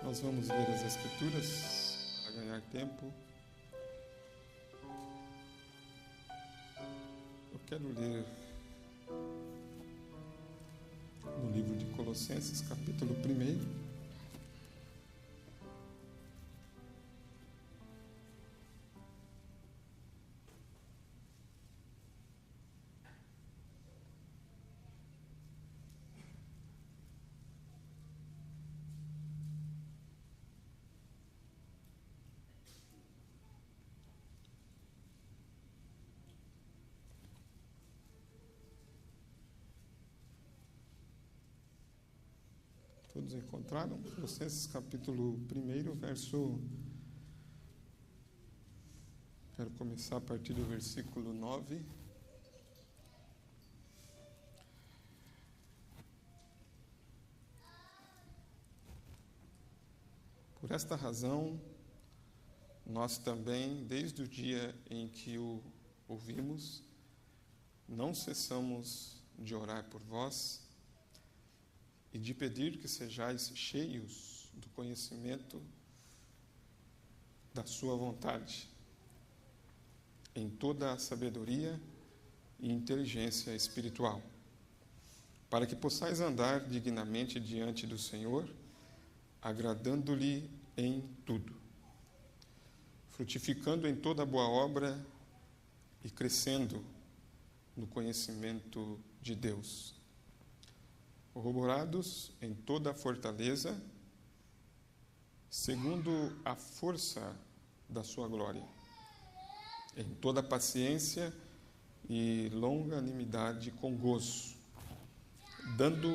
Nós vamos ler as Escrituras para ganhar tempo. Eu quero ler no livro de Colossenses, capítulo 1. Todos encontraram? Colossenses capítulo 1, verso... Quero começar a partir do versículo 9. Por esta razão, nós também, desde o dia em que o ouvimos, não cessamos de orar por vós e de pedir que sejais cheios do conhecimento da sua vontade, em toda a sabedoria e inteligência espiritual, para que possais andar dignamente diante do Senhor, agradando-lhe em tudo, frutificando em toda boa obra e crescendo no conhecimento de Deus, corroborados em toda a fortaleza, segundo a força da sua glória, em toda paciência e longanimidade com gozo, dando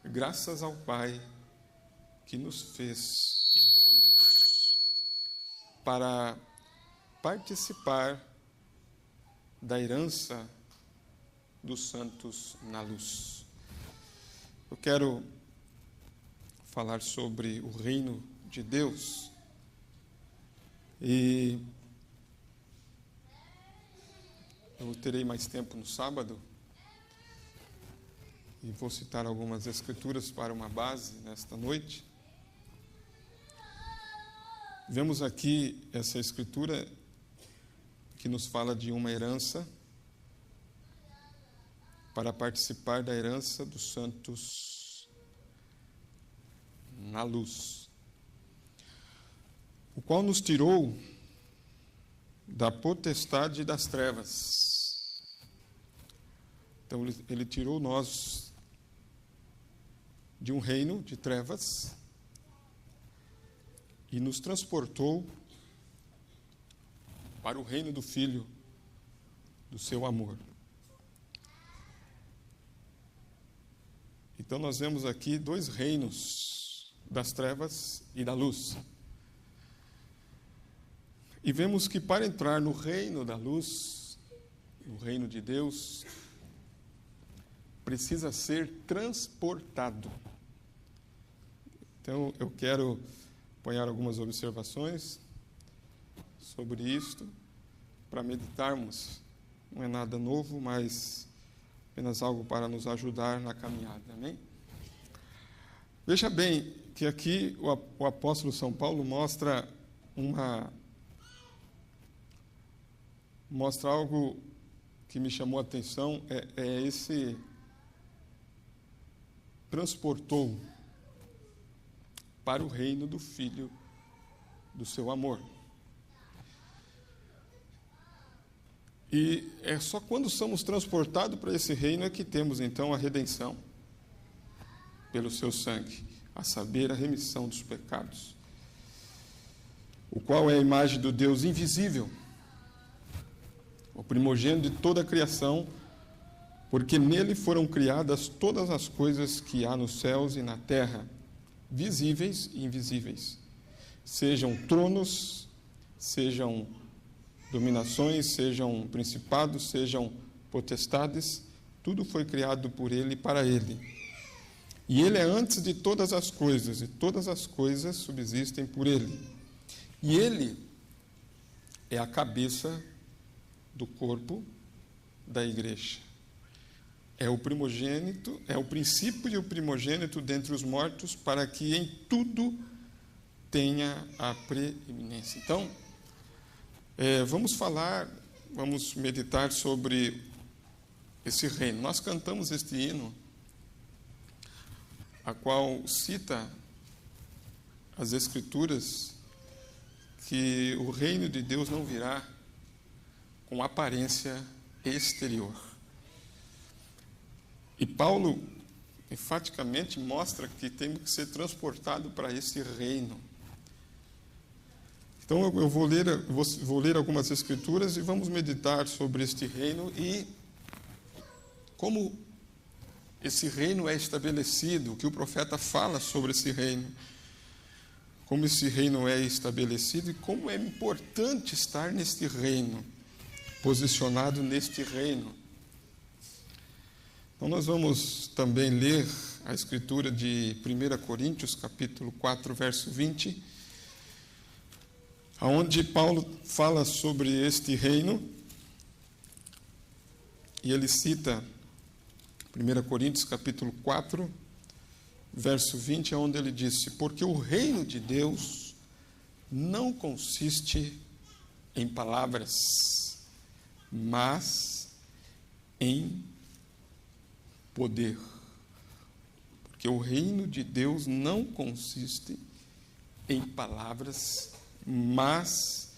graças ao Pai que nos fez idôneos para participar da herança dos santos na luz. Eu quero falar sobre o reino de Deus e eu terei mais tempo no sábado e vou citar algumas escrituras para uma base nesta noite. Vemos aqui essa escritura que nos fala de uma herança para participar da herança dos santos na luz, o qual nos tirou da potestade das trevas. Então, ele tirou nós de um reino de trevas e nos transportou para o reino do Filho do seu amor. Então nós vemos aqui dois reinos, das trevas e da luz. E vemos que para entrar no reino da luz, no reino de Deus, precisa ser transportado. Então eu quero apanhar algumas observações sobre isto, para meditarmos. Não é nada novo, mas apenas algo para nos ajudar na caminhada, amém? Veja bem que aqui o apóstolo São Paulo mostra algo que me chamou a atenção, é esse transportou para o reino do Filho do seu amor. E é só quando somos transportados para esse reino é que temos então a redenção pelo seu sangue, a saber, a remissão dos pecados, o qual é a imagem do Deus invisível, o primogênito de toda a criação, porque nele foram criadas todas as coisas que há nos céus e na terra, visíveis e invisíveis, sejam tronos, sejam dominações, sejam principados, sejam potestades, tudo foi criado por ele e para ele. E ele é antes de todas as coisas, e todas as coisas subsistem por ele. E ele é a cabeça do corpo da igreja. É o primogênito, é o princípio e o primogênito dentre os mortos, para que em tudo tenha a preeminência. Então, vamos meditar sobre esse reino. Nós cantamos este hino, a qual cita as Escrituras que o reino de Deus não virá com aparência exterior. E Paulo enfaticamente mostra que temos que ser transportados para esse reino. Então eu vou ler algumas Escrituras e vamos meditar sobre este reino e como esse reino é estabelecido, o que o profeta fala sobre esse reino. Como esse reino é estabelecido e como é importante estar neste reino, posicionado neste reino. Então nós vamos também ler a escritura de 1 Coríntios, capítulo 4, verso 20, onde Paulo fala sobre este reino, e ele cita 1 Coríntios, capítulo 4, verso 20, onde ele disse: porque o reino de Deus não consiste em palavras, mas em poder. Porque o reino de Deus não consiste em palavras, mas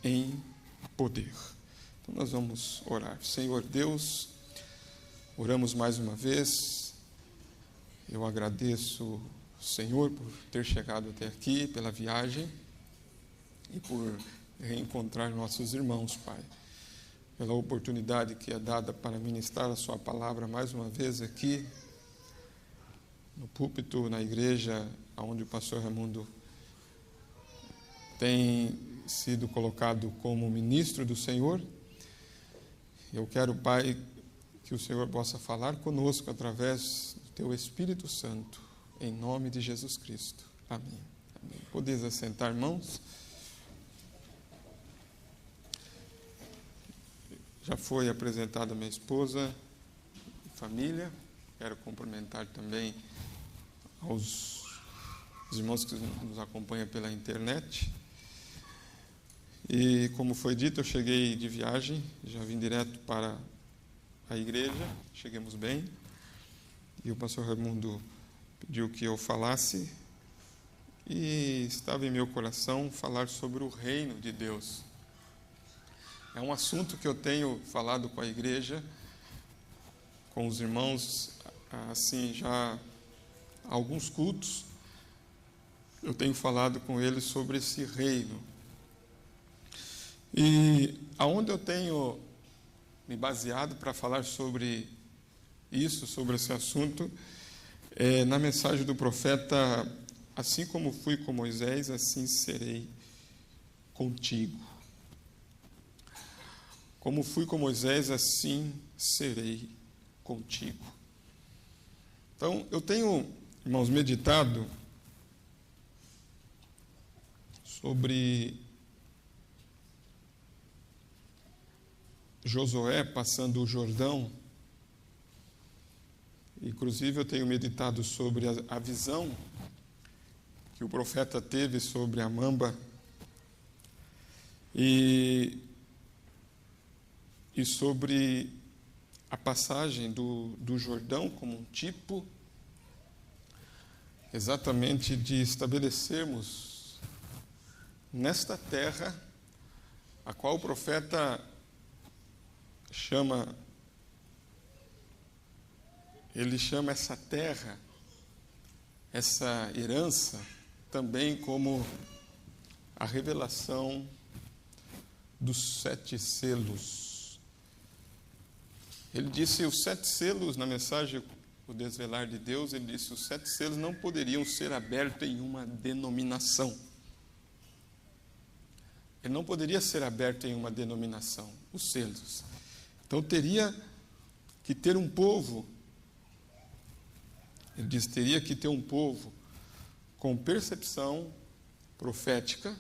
em poder. Então nós vamos orar. Senhor Deus, oramos mais uma vez. Eu agradeço, Senhor, por ter chegado até aqui, pela viagem e por reencontrar nossos irmãos, Pai. Pela oportunidade que é dada para ministrar a sua palavra mais uma vez aqui, no púlpito, na igreja, onde o pastor Raimundo tem sido colocado como ministro do Senhor. Eu quero, Pai, que o Senhor possa falar conosco através do Teu Espírito Santo, em nome de Jesus Cristo. Amém. Amém. Podeis assentar, irmãos. Já foi apresentada minha esposa e família. Quero cumprimentar também os irmãos que nos acompanham pela internet. E, como foi dito, eu cheguei de viagem, já vim direto para a igreja, chegamos bem. E o pastor Raimundo pediu que eu falasse. E estava em meu coração falar sobre o reino de Deus. É um assunto que eu tenho falado com a igreja, com os irmãos, assim, já há alguns cultos. Eu tenho falado com eles sobre esse reino. E aonde eu tenho me baseado para falar sobre isso, sobre esse assunto, é na mensagem do profeta: assim como fui com Moisés, assim serei contigo. Como fui com Moisés, assim serei contigo. Então, eu tenho, irmãos, meditado sobre Josué passando o Jordão. Inclusive, eu tenho meditado sobre a visão que o profeta teve sobre a mamba e sobre a passagem do Jordão como um tipo exatamente de estabelecermos nesta terra, a qual o profeta chama essa terra, essa herança, também como a revelação dos 7 selos. Ele disse os 7 selos, na mensagem O Desvelar de Deus, ele disse os 7 selos não poderiam ser abertos em uma denominação. Ele não poderia ser aberto em uma denominação, os selos. Então teria que ter um povo, ele diz, teria que ter um povo com percepção profética,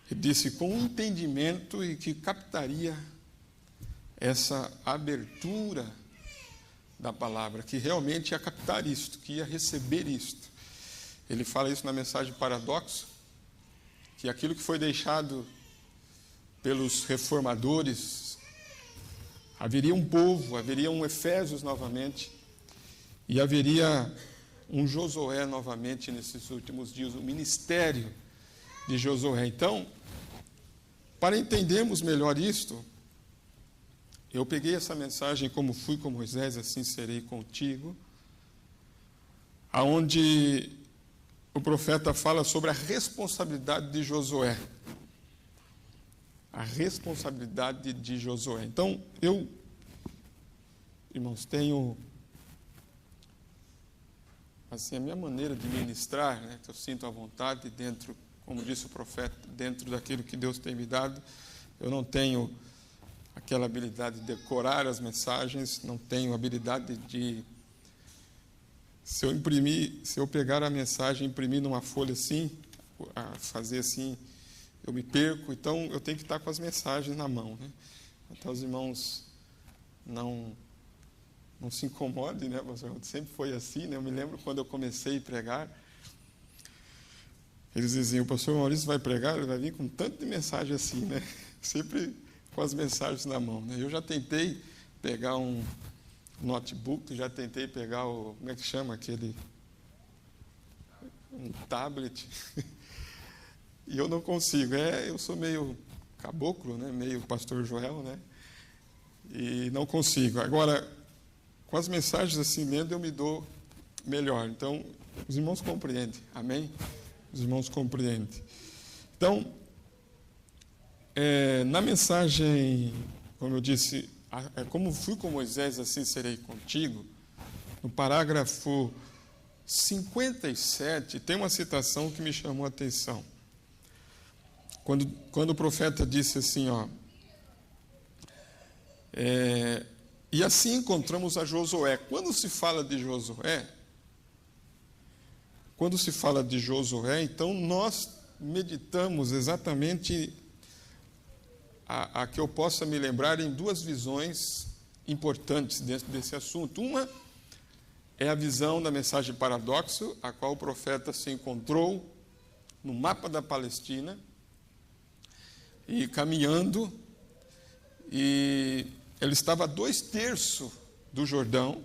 ele disse com entendimento e que captaria essa abertura da palavra, que realmente ia captar isto, que ia receber isto. ele fala isso na mensagem Paradoxo, que aquilo que foi deixado pelos reformadores, haveria um povo, haveria um Efésios novamente, e haveria um Josué novamente nesses últimos dias, o ministério de Josué. Então, para entendermos melhor isto, eu peguei essa mensagem, como fui com Moisés, assim serei contigo, aonde o profeta fala sobre a responsabilidade de Josué. A responsabilidade de Josué. Então, eu, irmãos, tenho assim a minha maneira de ministrar, né, que eu sinto à vontade dentro, como disse o profeta, dentro daquilo que Deus tem me dado. Eu não tenho aquela habilidade de decorar as mensagens, não tenho habilidade de, se eu pegar a mensagem e imprimir numa folha assim, fazer assim, eu me perco. Então eu tenho que estar com as mensagens na mão, né? Até os irmãos não se incomodem, né, pastor? Sempre foi assim, né? Eu me lembro quando eu comecei a pregar, eles diziam: o pastor Maurício vai pregar, ele vai vir com tanto de mensagem assim, né? Sempre com as mensagens na mão, né? Eu já tentei pegar um notebook, já tentei pegar como é que chama aquele? Um tablet, e eu não consigo. Eu sou meio caboclo, né? Meio pastor Joel, né? E não consigo. Agora, com as mensagens assim lendo, eu me dou melhor. Então, os irmãos compreendem, amém? Os irmãos compreendem. Então, na mensagem, como eu disse, como fui com Moisés, assim serei contigo, no parágrafo 57, tem uma citação que me chamou a atenção. Quando o profeta disse assim, e assim encontramos a Josué. Quando se fala de Josué, então nós meditamos exatamente a que eu possa me lembrar em duas visões importantes dentro desse assunto. Uma é a visão da mensagem Paradoxo, a qual o profeta se encontrou no mapa da Palestina, e caminhando, e ele estava a 2/3 do Jordão,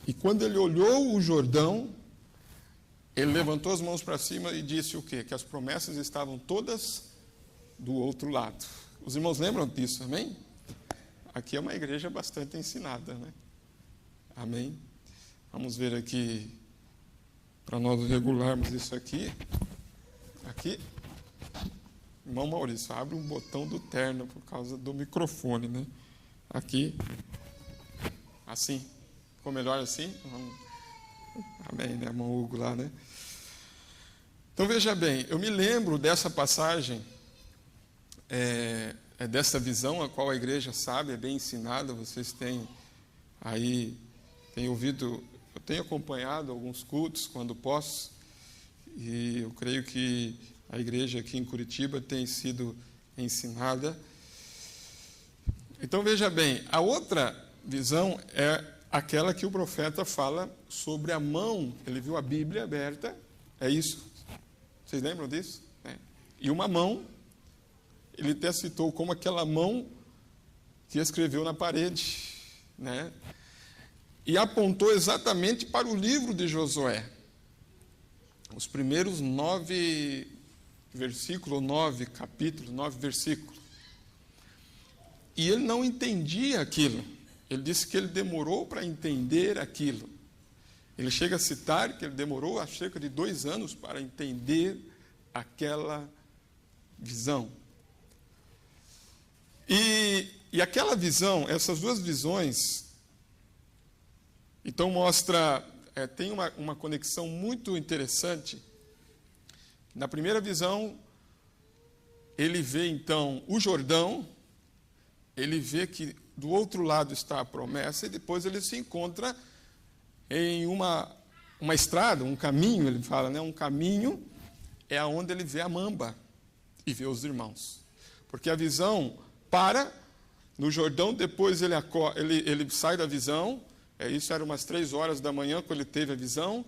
e quando ele olhou o Jordão, ele levantou as mãos para cima e disse o quê? Que as promessas estavam todas do outro lado. Os irmãos lembram disso, amém? Aqui é uma igreja bastante ensinada, né? Amém? Vamos ver aqui, para nós regularmos isso aqui. Aqui, irmão Maurício, abre um botão do terno por causa do microfone, né? Aqui, assim. Ficou melhor assim? Amém, né? Irmão Hugo lá, né? Então, veja bem, eu me lembro dessa passagem, dessa visão, a qual a igreja sabe, é bem ensinada. Vocês têm ouvido, eu tenho acompanhado alguns cultos quando posso, e eu creio que a igreja aqui em Curitiba tem sido ensinada. Então, veja bem, a outra visão é aquela que o profeta fala sobre a mão. Ele viu a Bíblia aberta, é isso? Vocês lembram disso? E uma mão, ele até citou como aquela mão que escreveu na parede, né? E apontou exatamente para o livro de Josué. Os primeiros 9 versículos, 9 capítulos, 9 versículos. E ele não entendia aquilo. Ele disse que ele demorou para entender aquilo. Ele chega a citar que ele demorou há cerca de 2 anos para entender aquela visão. E aquela visão, essas duas visões, então mostra, tem uma conexão muito interessante. Na primeira visão, ele vê então o Jordão, ele vê que do outro lado está a promessa, e depois ele se encontra em uma estrada, um caminho, ele fala, né? Um caminho é onde ele vê a mamba e vê os irmãos. Porque a visão para no Jordão, depois ele sai da visão, isso era umas 3 horas da manhã quando ele teve a visão,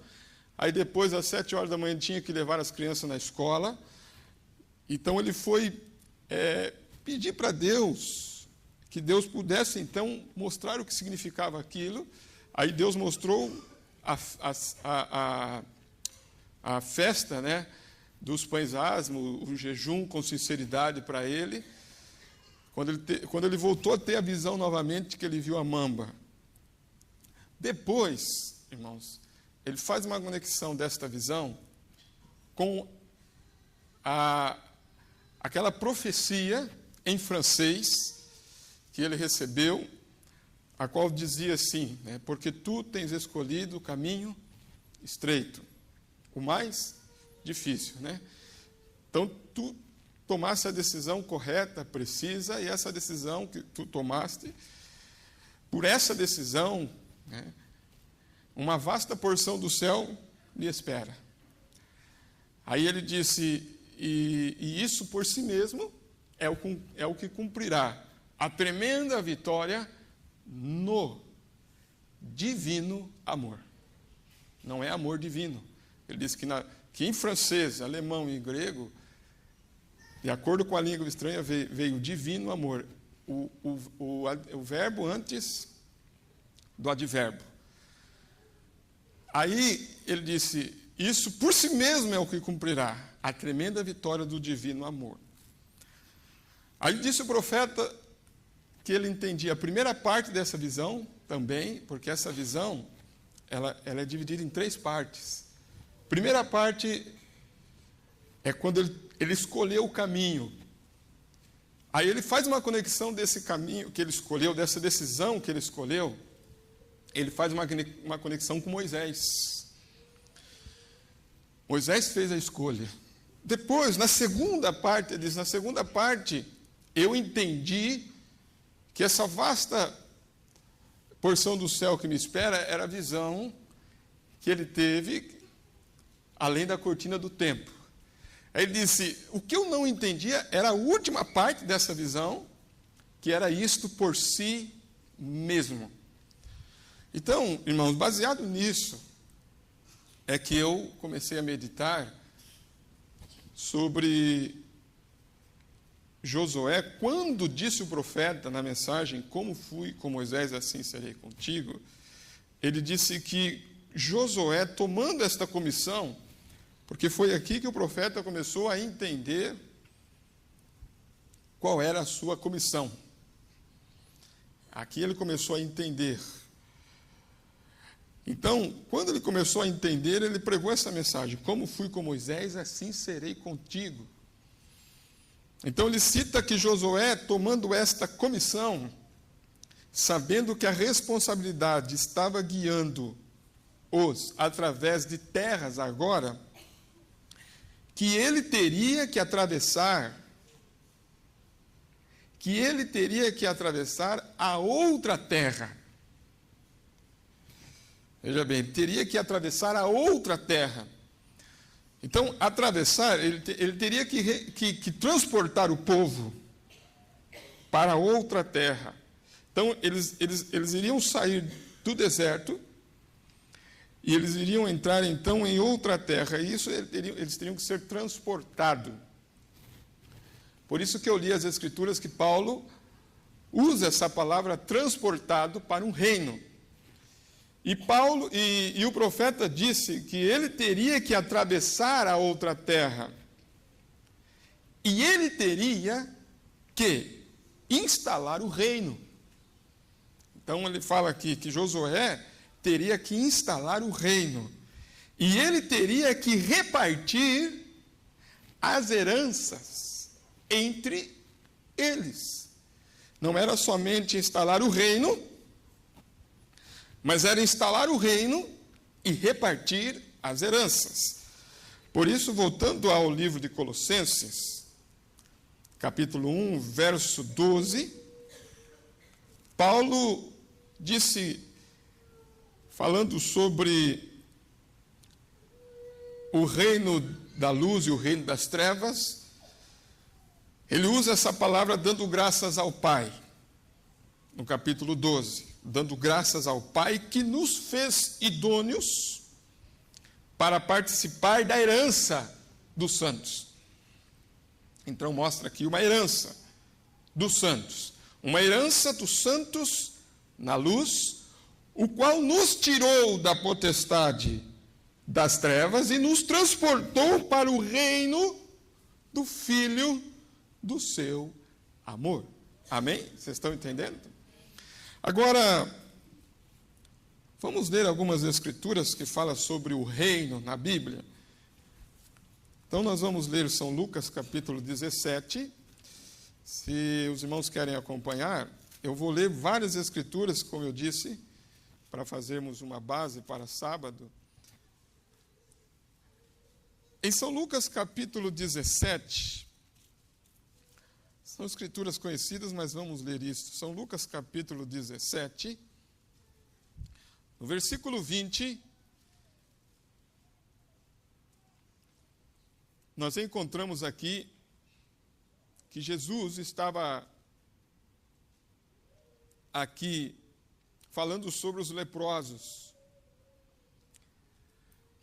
Aí depois, às 7 horas da manhã, tinha que levar as crianças na escola. Então ele foi pedir para Deus, que Deus pudesse então mostrar o que significava aquilo. Aí Deus mostrou a festa, né, dos pães asmos, o jejum com sinceridade para ele. Quando ele voltou a ter a visão novamente, que ele viu a mamba. Depois, irmãos, ele faz uma conexão desta visão com aquela profecia em francês que ele recebeu, a qual dizia assim, né, porque tu tens escolhido o caminho estreito, o mais difícil, né? Então, tu tomaste a decisão correta, precisa, e essa decisão que tu tomaste, por essa decisão, né, uma vasta porção do céu lhe espera. Aí ele disse, e isso por si mesmo é o que cumprirá a tremenda vitória no divino amor. Não é amor divino. Ele disse que em francês, alemão e grego, de acordo com a língua estranha, veio divino amor. O verbo antes do advérbio. Aí ele disse, isso por si mesmo é o que cumprirá a tremenda vitória do divino amor. Aí disse o profeta que ele entendia a primeira parte dessa visão também, porque essa visão ela é dividida em 3 partes. A primeira parte é quando ele escolheu o caminho. Aí ele faz uma conexão desse caminho que ele escolheu, dessa decisão que ele escolheu, ele faz uma conexão com Moisés. Moisés fez a escolha. Depois, na segunda parte, ele diz, na segunda parte, eu entendi que essa vasta porção do céu que me espera era a visão que ele teve além da cortina do tempo. Aí ele disse, o que eu não entendia era a última parte dessa visão, que era isto por si mesmo. Então, irmãos, baseado nisso, é que eu comecei a meditar sobre Josué, quando disse o profeta na mensagem, como fui com Moisés, assim serei contigo, ele disse que Josué, tomando esta comissão, porque foi aqui que o profeta começou a entender qual era a sua comissão. Aqui ele começou a entender. Então, quando ele começou a entender, ele pregou essa mensagem, como fui com Moisés, assim serei contigo. Então ele cita que Josué, tomando esta comissão, sabendo que a responsabilidade estava guiando-os através de terras agora, que ele teria que atravessar a outra terra. Veja bem, ele teria que atravessar a outra terra. Então, atravessar, ele teria que transportar o povo para outra terra. Então, eles iriam sair do deserto e eles iriam entrar, então, em outra terra. E isso eles teriam que ser transportados. Por isso que eu li as Escrituras que Paulo usa essa palavra transportado para um reino. E Paulo e o profeta disse que ele teria que atravessar a outra terra. E ele teria que instalar o reino. Então ele fala aqui que Josué teria que instalar o reino. E ele teria que repartir as heranças entre eles. Não era somente instalar o reino, mas era instalar o reino e repartir as heranças. Por isso, voltando ao livro de Colossenses, capítulo 1, verso 12, Paulo disse, falando sobre o reino da luz e o reino das trevas, ele usa essa palavra dando graças ao Pai, no capítulo 12. Dando graças ao Pai que nos fez idôneos para participar da herança dos santos. Então mostra aqui uma herança dos santos. Uma herança dos santos na luz, o qual nos tirou da potestade das trevas e nos transportou para o reino do Filho do seu amor. Amém? Vocês estão entendendo? Agora, vamos ler algumas escrituras que falam sobre o reino na Bíblia. Então, nós vamos ler São Lucas, capítulo 17. Se os irmãos querem acompanhar, eu vou ler várias escrituras, como eu disse, para fazermos uma base para sábado. Em São Lucas, capítulo 17, são escrituras conhecidas, mas vamos ler isso. São Lucas, capítulo 17, no versículo 20, nós encontramos aqui que Jesus estava aqui falando sobre os leprosos,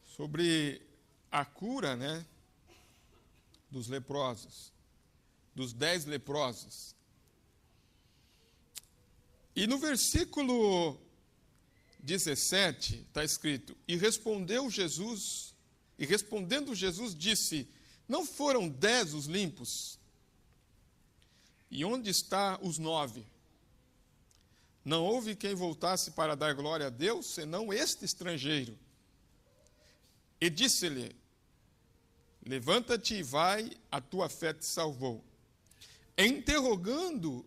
sobre a cura, dos leprosos, dos 10 leprosos. E no versículo 17 está escrito: e respondendo Jesus disse: não foram 10 os limpos? E onde está os 9? Não houve quem voltasse para dar glória a Deus, senão este estrangeiro. E disse-lhe: levanta-te e vai, a tua fé te salvou.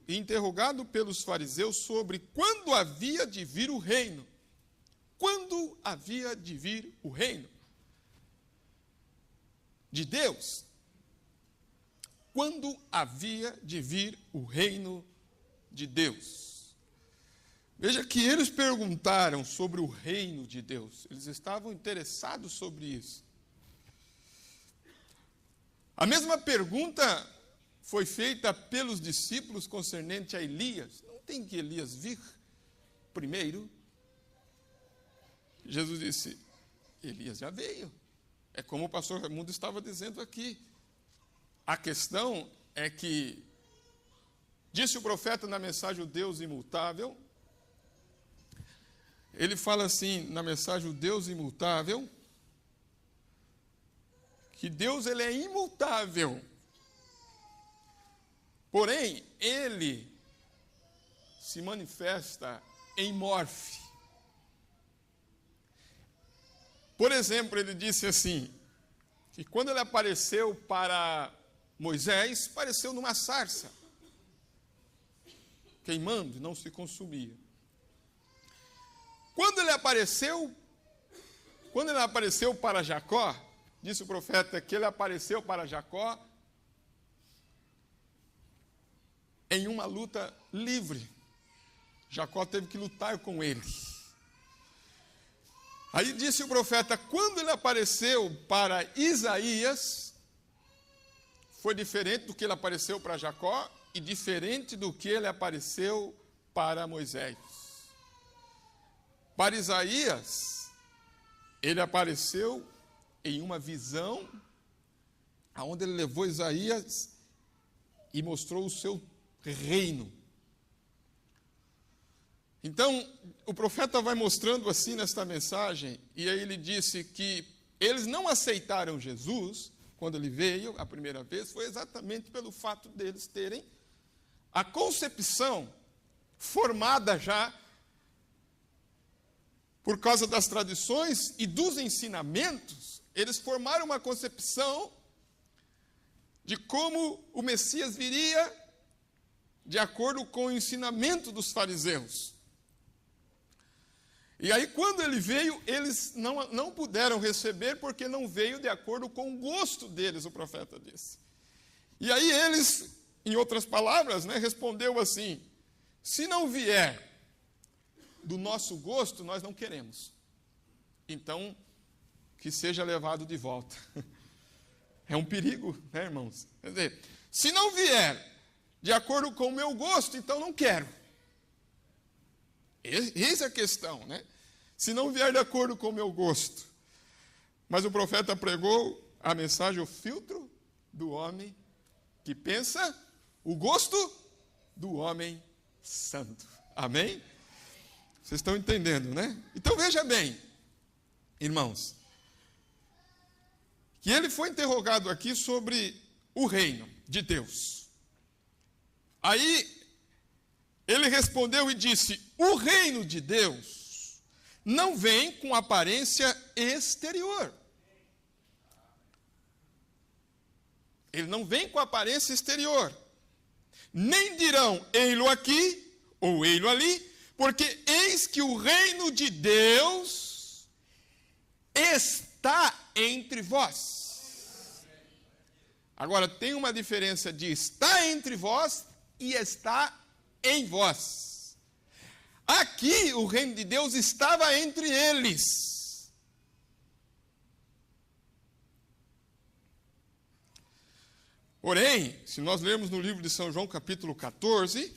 Interrogado pelos fariseus sobre quando havia de vir o reino. Quando havia de vir o reino de Deus? Quando havia de vir o reino de Deus? Veja que eles perguntaram sobre o reino de Deus. Eles estavam interessados sobre isso. A mesma pergunta foi feita pelos discípulos concernente a Elias. Não tem que Elias vir primeiro? Jesus disse: Elias já veio. É como o pastor Raimundo estava dizendo aqui. A questão é que, disse o profeta na mensagem O Deus Imutável, ele fala assim, na mensagem O Deus Imutável, que Deus ele é imutável. Porém, ele se manifesta em morfe. Por exemplo, ele disse assim, que quando ele apareceu para Moisés, apareceu numa sarça, queimando e não se consumia. Quando ele apareceu para Jacó, disse o profeta que ele apareceu para Jacó em uma luta livre. Jacó teve que lutar com ele. Aí disse o profeta, quando ele apareceu para Isaías, foi diferente do que ele apareceu para Jacó e diferente do que ele apareceu para Moisés. Para Isaías, ele apareceu em uma visão, onde ele levou Isaías e mostrou o seu reino. Então, o profeta vai mostrando assim nesta mensagem, e aí ele disse que eles não aceitaram Jesus, quando ele veio a primeira vez, foi exatamente pelo fato deles terem a concepção formada já, por causa das tradições e dos ensinamentos, eles formaram uma concepção de como o Messias viria de acordo com o ensinamento dos fariseus. E aí, quando ele veio, eles não puderam receber, porque não veio de acordo com o gosto deles, o profeta disse. E aí eles, em outras palavras, respondeu assim, se não vier do nosso gosto, nós não queremos. Então, que seja levado de volta. É um perigo, irmãos? Quer dizer, se não vier de acordo com o meu gosto, então não quero. Essa é a questão, Se não vier de acordo com o meu gosto. Mas o profeta pregou a mensagem, o filtro do homem que pensa, o gosto do homem santo. Amém? Vocês estão entendendo, né? Então veja bem, irmãos, que ele foi interrogado aqui sobre o reino de Deus. Aí ele respondeu e disse: o reino de Deus não vem com aparência exterior. Ele não vem com aparência exterior. Nem dirão, ei-lo aqui ou ei-lo ali, porque eis que o reino de Deus está entre vós. Agora, tem uma diferença de estar entre vós e estar em vós. Aqui, o reino de Deus estava entre eles. Porém, se nós lermos no livro de São João, capítulo 14,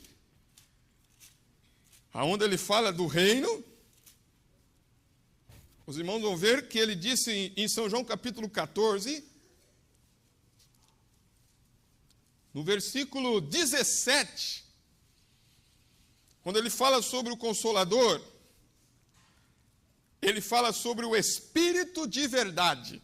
aonde ele fala do reino, os irmãos vão ver que ele disse em São João, capítulo 14, no versículo 17, quando ele fala sobre o Consolador, ele fala sobre o Espírito de verdade.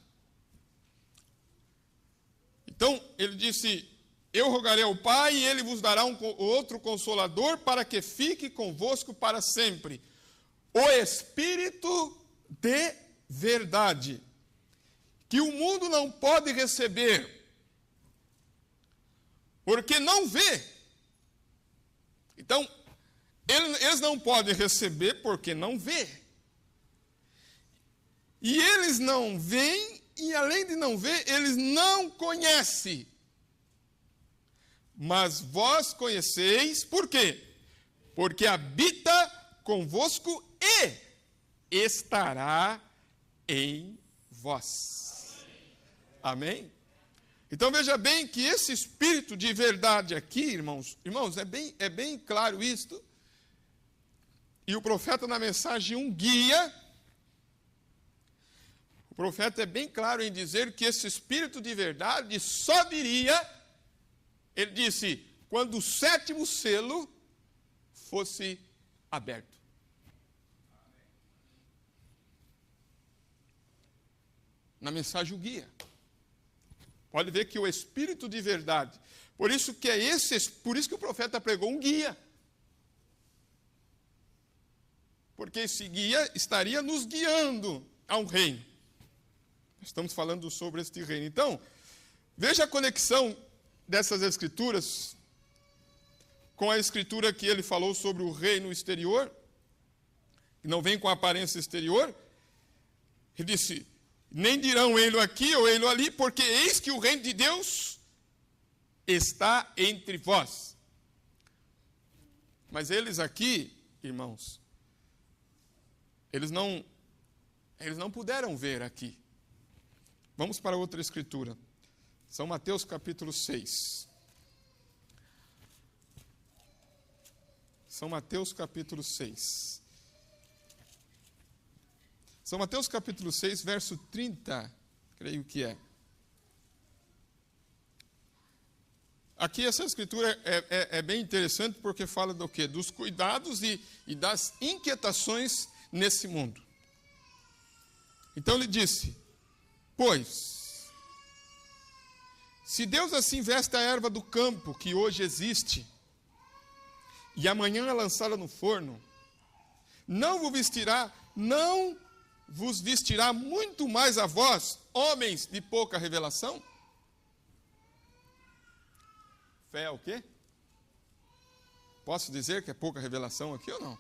Então, ele disse, eu rogarei ao Pai e ele vos dará outro Consolador para que fique convosco para sempre. O Espírito de verdade, que o mundo não pode receber, porque não vê. Então, eles não podem receber porque não vê. E eles não veem. E além de não ver, eles não conhecem. Mas vós conheceis, por quê? Porque habita convosco e estará em vós. Amém? Então veja bem que esse espírito de verdade aqui, irmãos, é bem claro isto. E o profeta na mensagem um guia. O profeta é bem claro em dizer que esse espírito de verdade só viria, ele disse, quando o 7º selo fosse aberto. Na mensagem o guia. Pode ver que o espírito de verdade, por isso que o profeta pregou um guia. Porque esse guia estaria nos guiando a um reino. Estamos falando sobre este reino. Então, veja a conexão dessas escrituras com a escritura que ele falou sobre o reino exterior, que não vem com aparência exterior. Ele disse, nem dirão ei-lo aqui ou ei-lo ali, porque eis que o reino de Deus está entre vós. Mas eles aqui, irmãos, eles não puderam ver aqui. Vamos para outra escritura. São Mateus capítulo 6. São Mateus capítulo 6. São Mateus capítulo 6, verso 30, creio que é. Aqui essa escritura é bem interessante porque fala do quê? Dos cuidados e das inquietações nesse mundo. Então ele disse, pois, se Deus assim veste a erva do campo, que hoje existe, e amanhã é lançada no forno, não vos vestirá muito mais a vós, homens de pouca revelação? Fé é o quê? Posso dizer que é pouca revelação aqui ou não?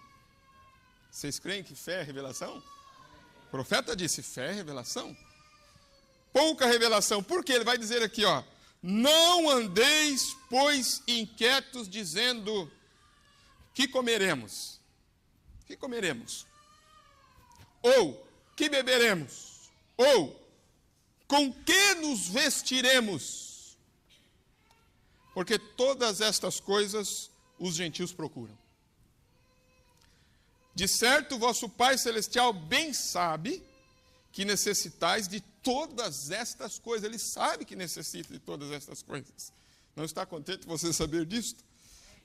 Vocês creem que fé é revelação? O profeta disse, fé é revelação? Pouca revelação. Por quê? Ele vai dizer aqui, ó, não andeis, pois, inquietos, dizendo, que comeremos? Que comeremos? Ou, que beberemos? Ou, com que nos vestiremos? Porque todas estas coisas os gentios procuram. De certo, vosso Pai Celestial bem sabe que necessitais de todas estas coisas. Ele sabe que necessita de todas estas coisas. Não está contente você saber disto?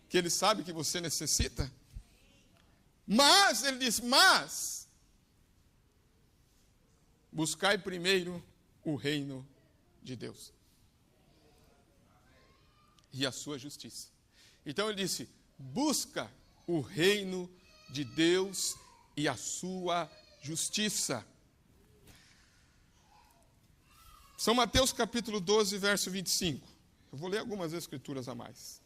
Que ele sabe que você necessita? Mas, ele diz, mas, buscai primeiro o reino de Deus e a sua justiça. Então ele disse, busca o reino de Deus e a sua justiça. São Mateus capítulo 12, verso 25. Eu vou ler algumas escrituras a mais.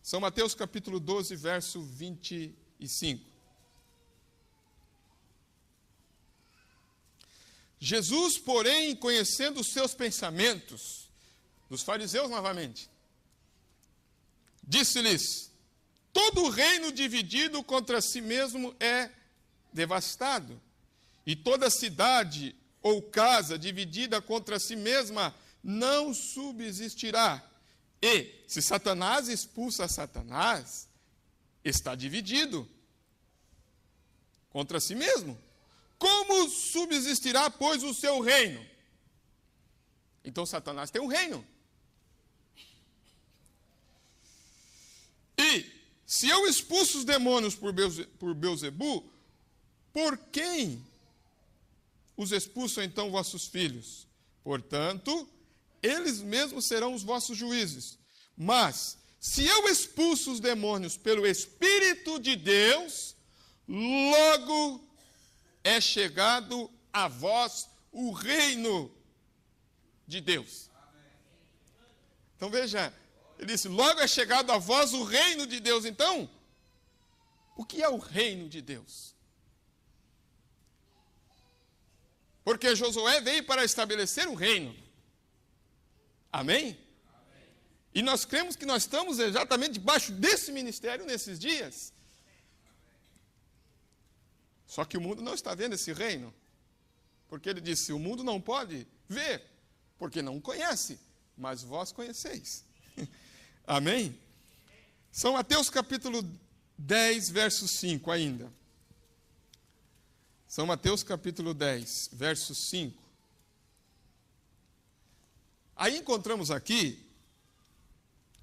São Mateus capítulo 12, verso 25. Jesus, porém, conhecendo os seus pensamentos, dos fariseus novamente, disse-lhes, todo reino dividido contra si mesmo é devastado, e toda cidade ou casa dividida contra si mesma não subsistirá. E, se Satanás expulsa Satanás, está dividido contra si mesmo. Como subsistirá, pois, o seu reino? Então, Satanás tem um reino. E, se eu expulso os demônios por Beelzebu, por quem os expulsam, então, vossos filhos? Portanto, eles mesmos serão os vossos juízes. Mas, se eu expulso os demônios pelo Espírito de Deus, logo é chegado a vós o reino de Deus. Então veja, ele disse, logo é chegado a vós o reino de Deus. Então, o que é o reino de Deus? Porque Josué veio para estabelecer um reino. Amém? E nós cremos que nós estamos exatamente debaixo desse ministério nesses dias. Só que o mundo não está vendo esse reino. Porque ele disse, o mundo não pode ver, porque não conhece, mas vós conheceis. Amém? São Mateus capítulo 10, verso 5 ainda. São Mateus capítulo 10, verso 5. Aí encontramos aqui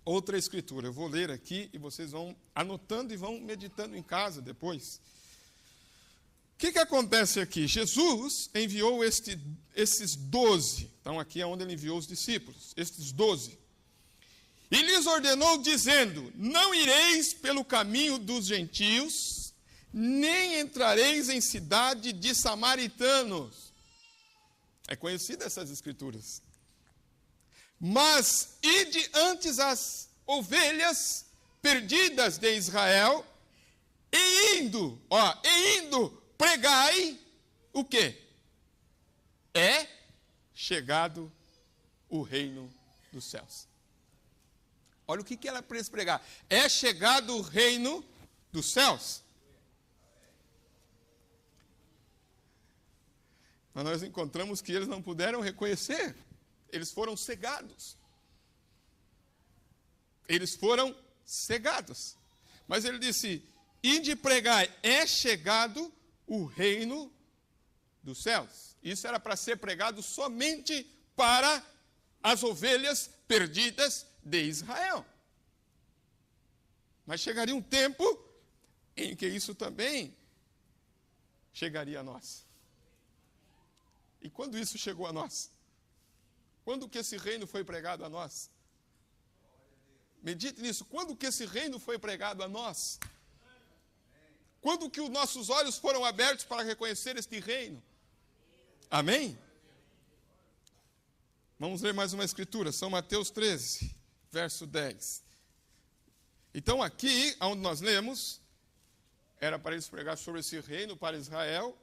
outra escritura. Eu vou ler aqui e vocês vão anotando e vão meditando em casa depois. O que acontece aqui? Jesus enviou esses 12. Então aqui é onde ele enviou os discípulos. Estes 12. E lhes ordenou dizendo, não ireis pelo caminho dos gentios, nem entrareis em cidade de samaritanos. É conhecida essas escrituras. Mas ide antes as ovelhas perdidas de Israel, e indo, pregai o quê? É chegado o reino dos céus. Olha o que ela precisa pregar. É chegado o reino dos céus. Mas nós encontramos que eles não puderam reconhecer. Eles foram cegados. Eles foram cegados. Mas ele disse, ide pregai, é chegado o reino dos céus. Isso era para ser pregado somente para as ovelhas perdidas de Israel. Mas chegaria um tempo em que isso também chegaria a nós. E quando isso chegou a nós? Quando que esse reino foi pregado a nós? Medite nisso. Quando que esse reino foi pregado a nós? Quando que os nossos olhos foram abertos para reconhecer este reino? Amém? Vamos ler mais uma escritura. São Mateus 13, verso 10. Então aqui, onde nós lemos, era para eles pregar sobre esse reino para Israel.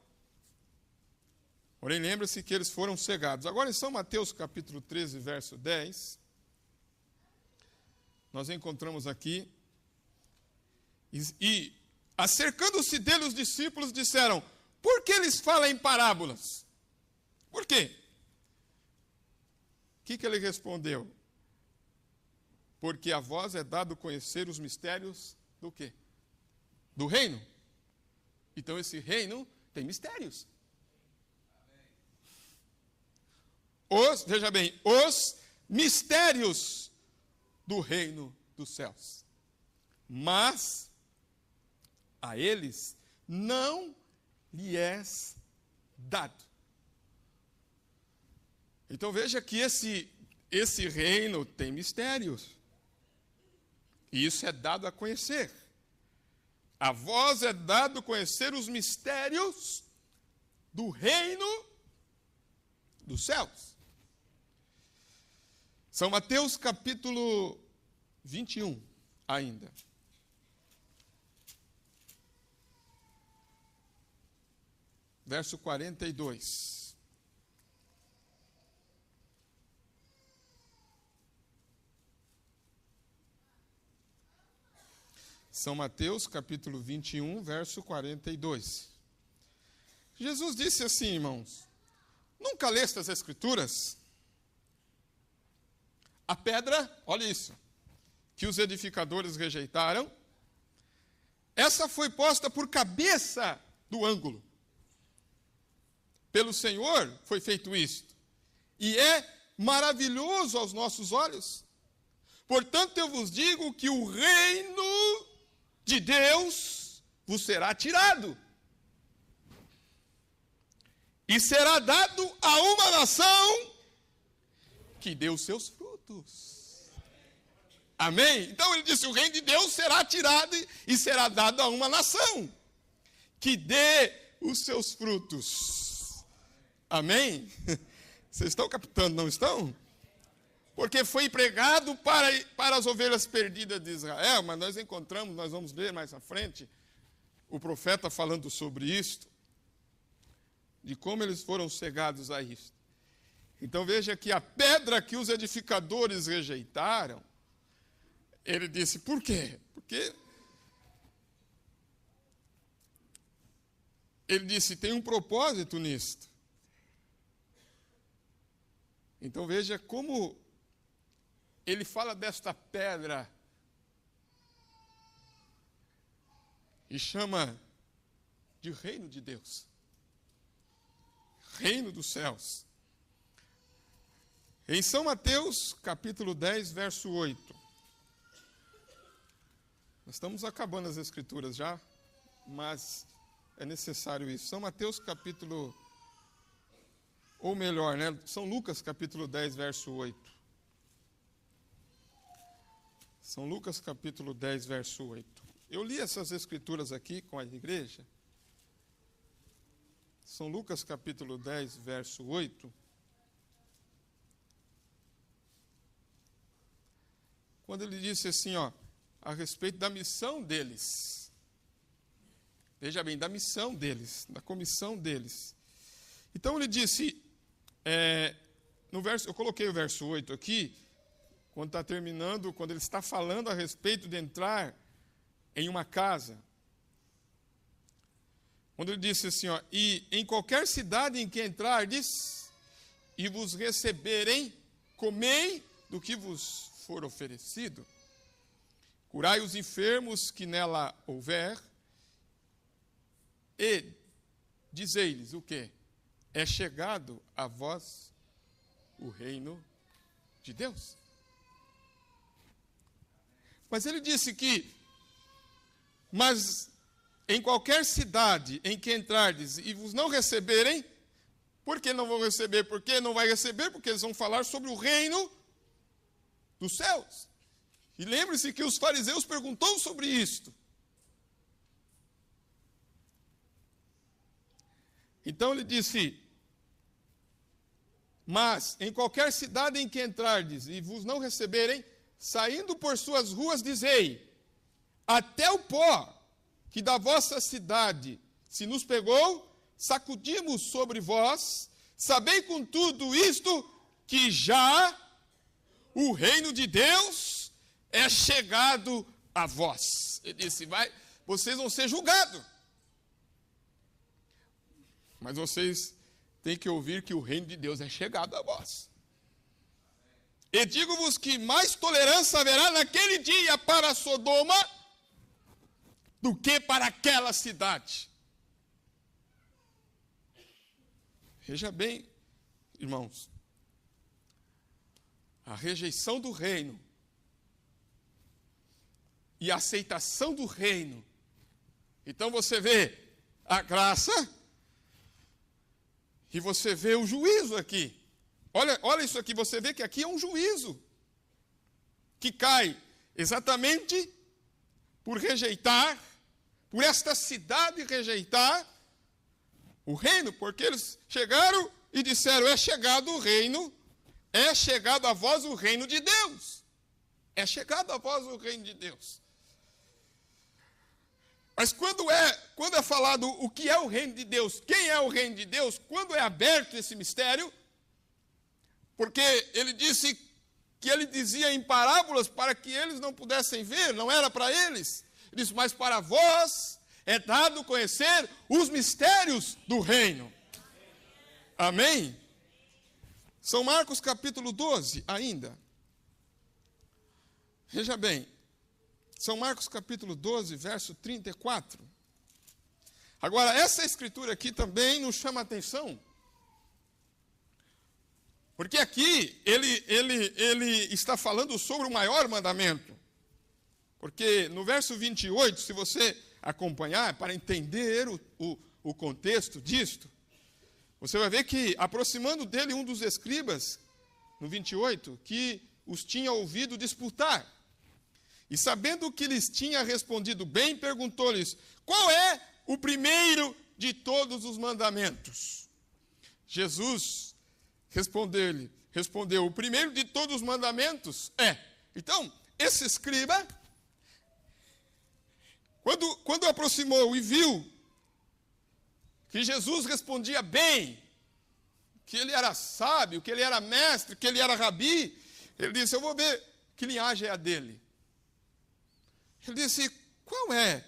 Porém, lembra-se que eles foram cegados. Agora, em São Mateus, capítulo 13, verso 10, nós encontramos aqui, e acercando-se dele os discípulos disseram, por que eles falam em parábolas? Por quê? O que ele respondeu? Porque a vós é dado conhecer os mistérios do quê? Do reino. Então, esse reino tem mistérios. veja bem, os mistérios do reino dos céus. Mas a eles não lhe és dado. Então veja que esse reino tem mistérios. E isso é dado a conhecer. A vós é dado conhecer os mistérios do reino dos céus. São Mateus capítulo 21 ainda. Verso 42. São Mateus, capítulo 21, verso 42. Jesus disse assim, irmãos: nunca leste as Escrituras? A pedra, olha isso, que os edificadores rejeitaram, essa foi posta por cabeça do ângulo. Pelo Senhor foi feito isto, e é maravilhoso aos nossos olhos. Portanto, eu vos digo que o reino de Deus vos será tirado, e será dado a uma nação que dê os seus frutos. Amém? Então ele disse, o reino de Deus será tirado e será dado a uma nação que dê os seus frutos. Amém? Vocês estão captando, não estão? Porque foi pregado para as ovelhas perdidas de Israel, mas nós encontramos, nós vamos ler mais à frente, o profeta falando sobre isto, de como eles foram cegados a isto. Então veja que a pedra que os edificadores rejeitaram, ele disse, por quê? Porque ele disse, tem um propósito nisto. Então veja como ele fala desta pedra e chama de reino de Deus, reino dos céus. Em São Mateus, capítulo 10, verso 8. Nós estamos acabando as Escrituras já, mas é necessário isso. São Mateus, capítulo... Ou melhor, né? São Lucas, capítulo 10, verso 8. São Lucas, capítulo 10, verso 8. Eu li essas escrituras aqui com a igreja. São Lucas, capítulo 10, verso 8. Quando ele disse assim, ó, a respeito da missão deles. Veja bem, da missão deles, da comissão deles. Então ele disse... no verso, eu coloquei o verso 8 aqui, quando está terminando, quando ele está falando a respeito de entrar em uma casa. Quando ele disse assim, ó, e em qualquer cidade em que entrardes, e vos receberem, comei do que vos for oferecido, curai os enfermos que nela houver, e dizei-lhes o quê? É chegado a vós o reino de Deus. Mas ele disse que, mas em qualquer cidade em que entrardes e vos não receberem, por que não vão receber? Por que não vai receber? Porque eles vão falar sobre o reino dos céus. E lembre-se que os fariseus perguntou sobre isto. Então ele disse, mas em qualquer cidade em que entrardes e vos não receberem, saindo por suas ruas, dizei, até o pó que da vossa cidade se nos pegou, sacudimos sobre vós, sabei contudo isto, que já o reino de Deus é chegado a vós. Ele disse, vocês vão ser julgados. Mas vocês têm que ouvir que o reino de Deus é chegado a vós. E digo-vos que mais tolerância haverá naquele dia para Sodoma do que para aquela cidade. Veja bem, irmãos, a rejeição do reino e a aceitação do reino. Então você vê a graça e você vê o juízo aqui. Olha isso aqui, você vê que aqui é um juízo que cai exatamente por rejeitar, por esta cidade rejeitar o reino, porque eles chegaram e disseram: é chegado o reino, é chegado a vós o reino de Deus. É chegado a vós o reino de Deus. Mas quando é falado o que é o reino de Deus, quem é o reino de Deus, quando é aberto esse mistério, porque ele disse que ele dizia em parábolas para que eles não pudessem ver, não era para eles. Ele disse: mas para vós é dado conhecer os mistérios do reino. Amém? São Marcos capítulo 12 ainda. Veja bem, São Marcos capítulo 12, verso 34. Agora, essa escritura aqui também nos chama a atenção, porque aqui ele está falando sobre o maior mandamento. Porque no verso 28, se você acompanhar, para entender o contexto disto, você vai ver que, aproximando dele um dos escribas, no 28, que os tinha ouvido disputar, e sabendo que lhes tinha respondido bem, perguntou-lhes: qual é o primeiro de todos os mandamentos? Jesus respondeu: o primeiro de todos os mandamentos é. Então, esse escriba, quando aproximou e viu que Jesus respondia bem, que ele era sábio, que ele era mestre, que ele era rabi, ele disse: eu vou ver que linhagem é a dele. Ele disse: qual é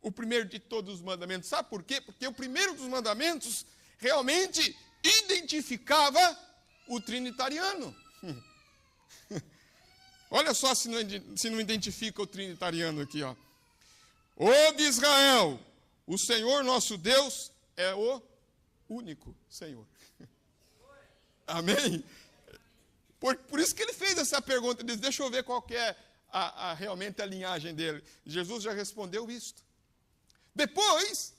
o primeiro de todos os mandamentos? Sabe por quê? Porque o primeiro dos mandamentos realmente identificava o trinitariano. Olha só se não identifica o trinitariano aqui, ó. Ô de Israel, o Senhor nosso Deus é o único Senhor. Amém? Por isso que ele fez essa pergunta. Ele disse: deixa eu ver qual que é realmente a linhagem dele. Jesus já respondeu isto. Depois,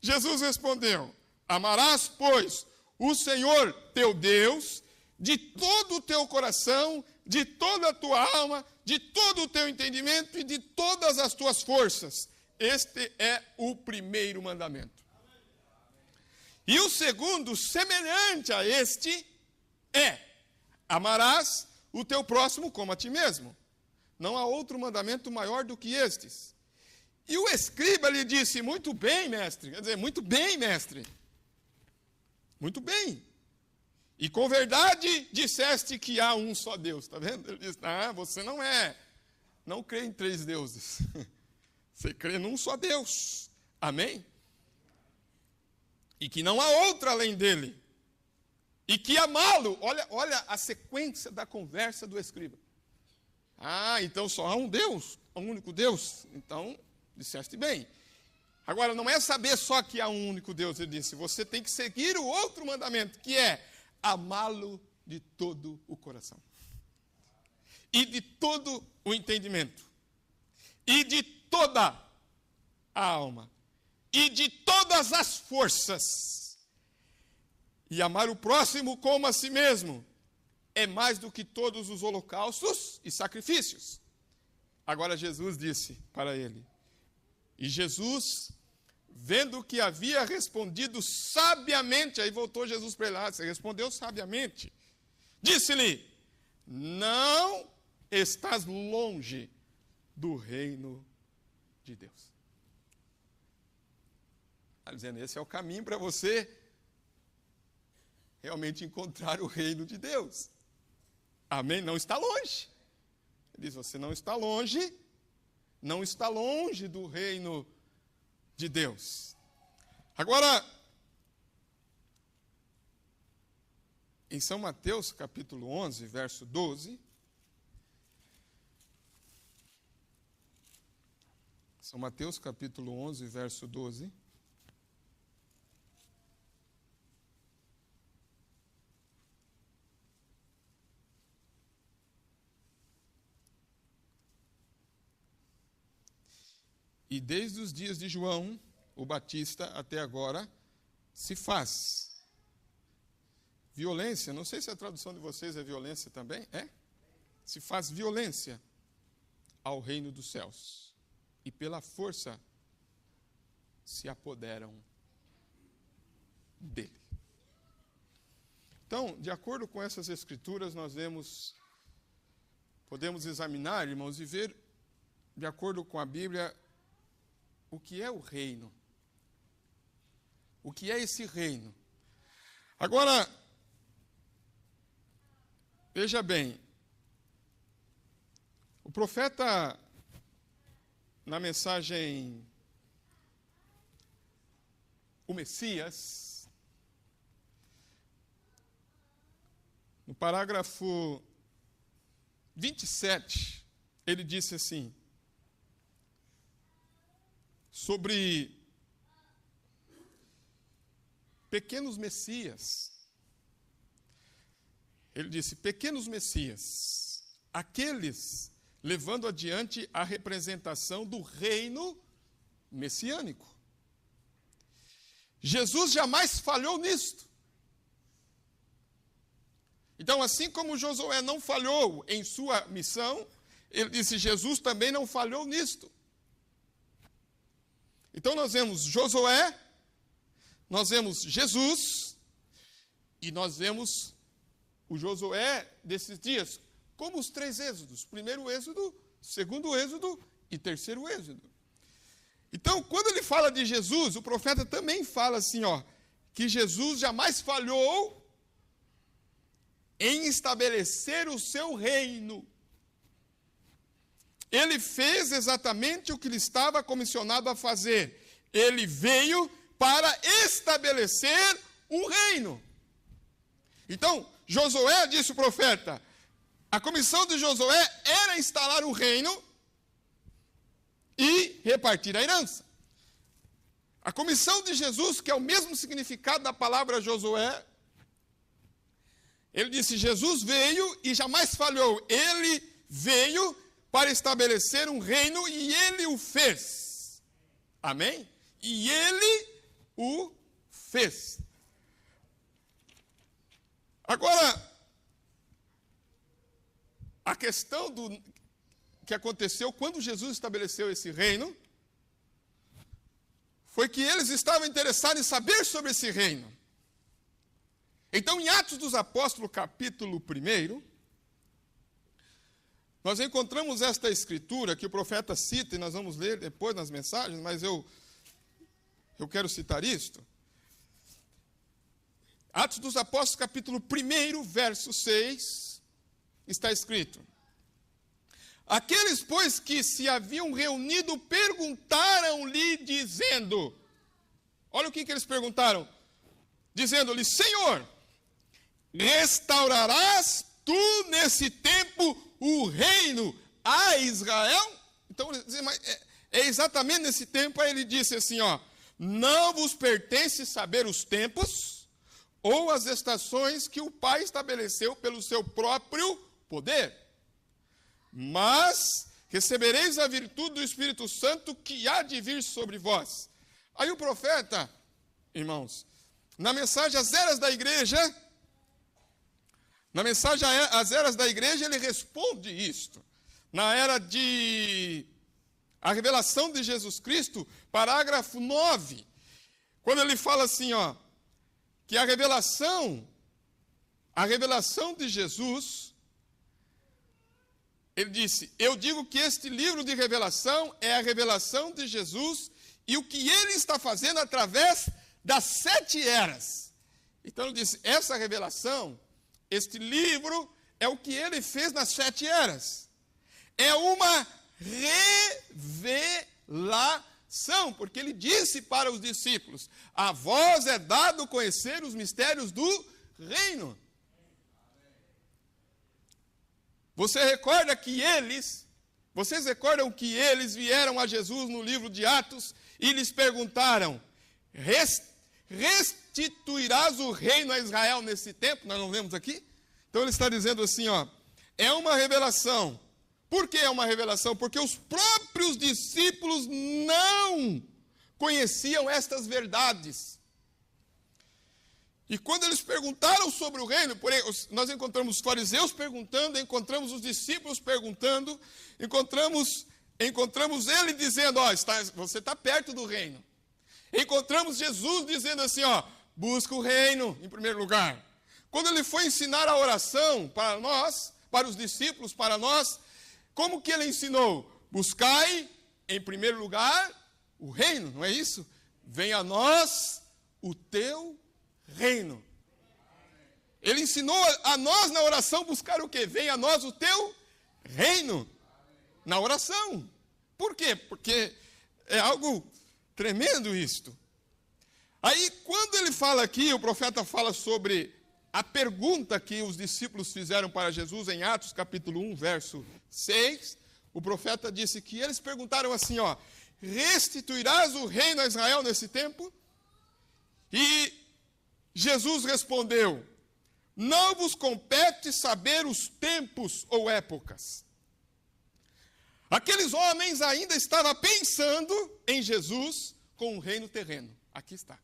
Jesus respondeu: amarás, pois, o Senhor teu Deus de todo o teu coração, de toda a tua alma, de todo o teu entendimento e de todas as tuas forças. Este é o primeiro mandamento. E o segundo, semelhante a este, é: amarás o teu próximo como a ti mesmo. Não há outro mandamento maior do que estes. E o escriba lhe disse: muito bem, mestre. Quer dizer, muito bem, mestre. Muito bem. E com verdade disseste que há um só Deus. Está vendo? Ele disse: você não crê em três deuses. Você crê num só Deus. Amém? E que não há outro além dele. E que amá-lo. Olha a sequência da conversa do escriba. Então só há um Deus, um único Deus. Então, disseste bem. Agora, não é saber só que há um único Deus, ele disse. Você tem que seguir o outro mandamento, que é amá-lo de todo o coração. E de todo o entendimento. E de toda a alma. E de todas as forças. E amar o próximo como a si mesmo é mais do que todos os holocaustos e sacrifícios. Agora Jesus disse para ele. E Jesus, vendo que havia respondido sabiamente, aí voltou Jesus para ele: você respondeu sabiamente. Disse-lhe: não estás longe do reino de Deus. Está dizendo, esse é o caminho para você realmente encontrar o reino de Deus. Amém? Não está longe. Ele diz: você não está longe do reino de Deus. Agora, em São Mateus, capítulo 11, verso 12, São Mateus, capítulo 11, verso 12, E desde os dias de João, o Batista, até agora, se faz. Violência, não sei se a tradução de vocês é violência também, é? Se faz violência ao reino dos céus. E pela força se apoderam dele. Então, de acordo com essas escrituras, nós podemos examinar, irmãos, e ver, de acordo com a Bíblia, o que é o reino. O que é esse reino? Agora, veja bem, o profeta, na mensagem O Messias, no parágrafo 27, ele disse assim, sobre pequenos messias. Ele disse, pequenos messias, aqueles levando adiante a representação do reino messiânico. Jesus jamais falhou nisto. Então, assim como Josué não falhou em sua missão, ele disse, Jesus também não falhou nisto. Então, nós vemos Josué, nós vemos Jesus, e nós vemos o Josué desses dias, como os 3 êxodos. Primeiro êxodo, segundo êxodo e terceiro êxodo. Então, quando ele fala de Jesus, o profeta também fala assim, que Jesus jamais falhou em estabelecer o seu reino. Ele fez exatamente o que ele estava comissionado a fazer. Ele veio para estabelecer um reino. Então, Josué, disse o profeta, a comissão de Josué era instalar o reino e repartir a herança. A comissão de Jesus, que é o mesmo significado da palavra Josué, ele disse, Jesus veio e jamais falhou. Ele veio para estabelecer um reino e ele o fez. Amém? E ele o fez. Agora, a questão que aconteceu quando Jesus estabeleceu esse reino foi que eles estavam interessados em saber sobre esse reino. Então, em Atos dos Apóstolos, capítulo 1, nós encontramos esta escritura que o profeta cita, e nós vamos ler depois nas mensagens, mas eu quero citar isto. Atos dos Apóstolos, capítulo 1, verso 6, está escrito: aqueles, pois, que se haviam reunido, perguntaram-lhe, dizendo, olha o que eles perguntaram, dizendo-lhe, Senhor, restaurarás tu nesse tempo o reino a Israel? Então, é exatamente nesse tempo, aí ele disse assim, não vos pertence saber os tempos ou as estações que o Pai estabeleceu pelo seu próprio poder, mas recebereis a virtude do Espírito Santo que há de vir sobre vós. Aí o profeta, irmãos, na mensagem às eras da igreja, ele responde isto. Na era de a revelação de Jesus Cristo, parágrafo 9, quando ele fala assim, que a revelação de Jesus, ele disse, eu digo que este livro de revelação é a revelação de Jesus e o que ele está fazendo através das 7 eras. Então ele disse, essa revelação, este livro, é o que ele fez nas 7 eras. É uma revelação, porque ele disse para os discípulos, a vós é dado conhecer os mistérios do reino. Vocês recordam que eles vieram a Jesus no livro de Atos e lhes perguntaram, restituirás o reino a Israel nesse tempo? Nós não lemos aqui? Então ele está dizendo assim, é uma revelação Por que é uma revelação? Porque os próprios discípulos não conheciam estas verdades. E quando eles perguntaram sobre o reino, porém, nós encontramos os fariseus perguntando, encontramos os discípulos perguntando, encontramos ele dizendo, você está perto do reino. Encontramos Jesus dizendo assim, busca o reino em primeiro lugar. Quando ele foi ensinar a oração para nós, para os discípulos, para nós, como que ele ensinou? Buscai em primeiro lugar o reino, não é isso? Venha a nós o teu reino. Ele ensinou a nós na oração buscar o quê? Venha a nós o teu reino. Na oração. Por quê? Porque é algo tremendo isto. Aí, quando ele fala aqui, o profeta fala sobre a pergunta que os discípulos fizeram para Jesus em Atos capítulo 1, verso 6. O profeta disse que eles perguntaram assim, restituirás o reino a Israel nesse tempo? E Jesus respondeu, não vos compete saber os tempos ou épocas. Aqueles homens ainda estavam pensando em Jesus com um reino terreno. Aqui está.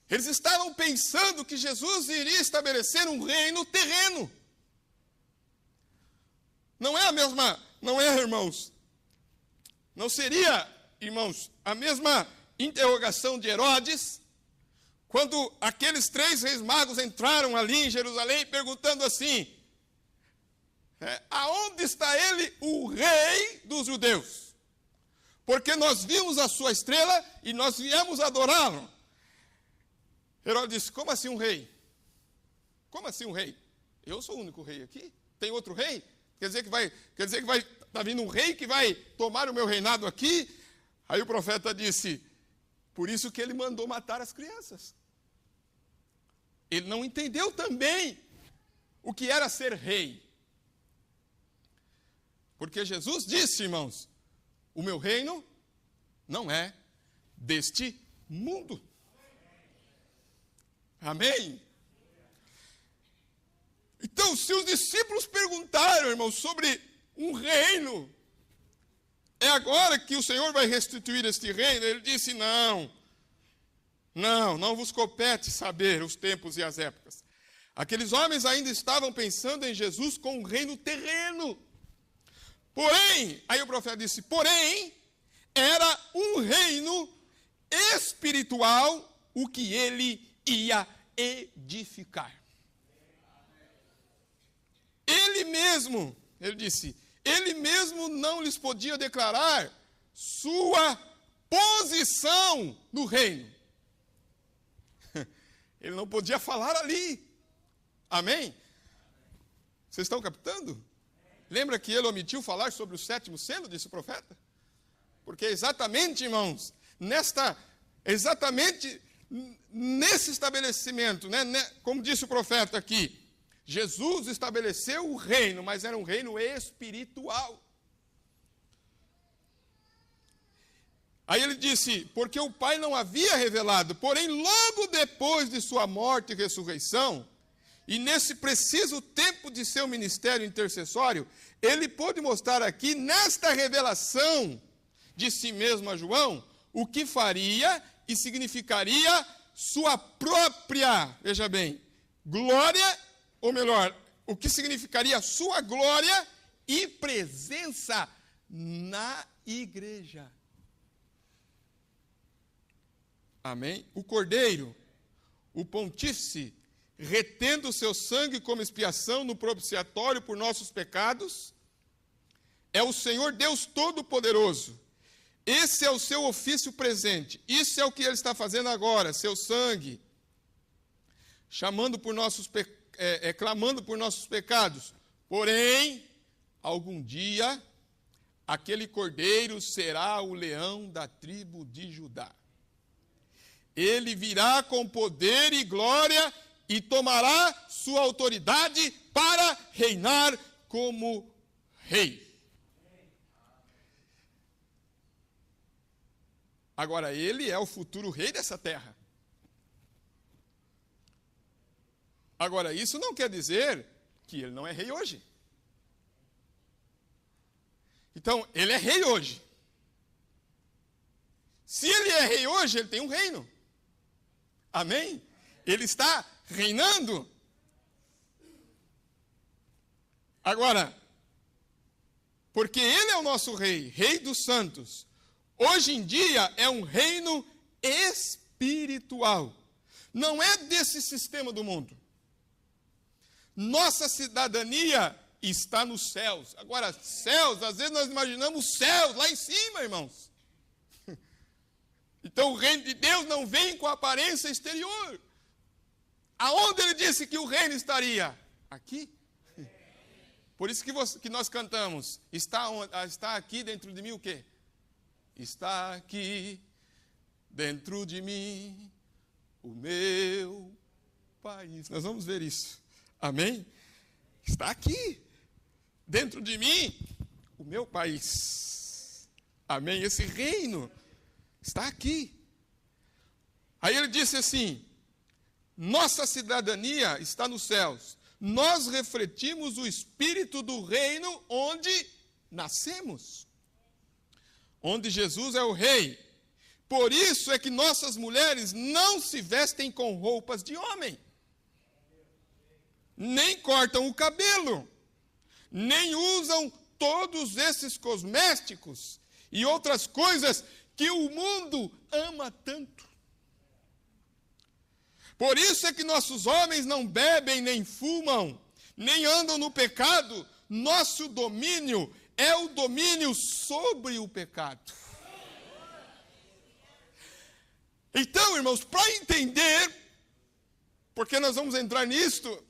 Eles estavam pensando que Jesus iria estabelecer um reino terreno. Não é, irmãos? Não seria, irmãos, a mesma interrogação de Herodes, quando aqueles 3 reis magos entraram ali em Jerusalém, perguntando assim, aonde está ele, o rei dos judeus? Porque nós vimos a sua estrela e nós viemos adorá-lo. Herodes disse, como assim um rei? Como assim um rei? Eu sou o único rei aqui? Tem outro rei? Quer dizer que está vindo um rei que vai tomar o meu reinado aqui? Aí o profeta disse, por isso que ele mandou matar as crianças. Ele não entendeu também o que era ser rei. Porque Jesus disse, irmãos, o meu reino não é deste mundo. Amém? Então, se os discípulos perguntaram, irmãos, sobre um reino, é agora que o Senhor vai restituir este reino? Ele disse, não vos compete saber os tempos e as épocas. Aqueles homens ainda estavam pensando em Jesus com um reino terreno. Porém, aí o profeta disse, porém, era um reino espiritual o que ele ia edificar. Ele mesmo, ele disse, ele mesmo não lhes podia declarar sua posição no reino. Ele não podia falar ali. Amém? Vocês estão captando? Lembra que ele omitiu falar sobre o 7º selo, disse o profeta? Porque exatamente, irmãos, exatamente nesse estabelecimento, como disse o profeta aqui, Jesus estabeleceu o reino, mas era um reino espiritual. Aí ele disse, porque o Pai não havia revelado, porém logo depois de sua morte e ressurreição, e nesse preciso tempo de seu ministério intercessório, ele pôde mostrar aqui, nesta revelação de si mesmo a João, o que faria e significaria sua própria, veja bem, glória, ou melhor, o que significaria sua glória e presença na igreja. Amém? O Cordeiro, o Pontífice, retendo o seu sangue como expiação no propiciatório por nossos pecados, é o Senhor Deus Todo-Poderoso. Esse é o seu ofício presente. Isso é o que ele está fazendo agora, seu sangue, clamando por nossos pecados. Porém, algum dia, aquele Cordeiro será o leão da tribo de Judá. Ele virá com poder e glória e tomará sua autoridade para reinar como rei. Agora, ele é o futuro rei dessa terra. Agora, isso não quer dizer que ele não é rei hoje. Então, ele é rei hoje. Se ele é rei hoje, ele tem um reino. Amém? Ele está reinando. Agora, porque ele é o nosso rei, rei dos santos, hoje em dia é um reino espiritual. Não é desse sistema do mundo. Nossa cidadania está nos céus. Agora, céus, às vezes nós imaginamos céus lá em cima, irmãos. Então o reino de Deus não vem com a aparência exterior. Aonde ele disse que o reino estaria? Aqui. Por isso que nós cantamos, está aqui dentro de mim o quê? Está aqui dentro de mim o meu país. Nós vamos ver isso. Amém? Está aqui dentro de mim o meu país. Amém? Esse reino está aqui. Aí ele disse assim, nossa cidadania está nos céus. Nós refletimos o espírito do reino onde nascemos. Onde Jesus é o rei. Por isso é que nossas mulheres não se vestem com roupas de homem. Nem cortam o cabelo. Nem usam todos esses cosméticos e outras coisas que o mundo ama tanto. Por isso é que nossos homens não bebem, nem fumam, nem andam no pecado. Nosso domínio é o domínio sobre o pecado. Então, irmãos, para entender, porque nós vamos entrar nisto,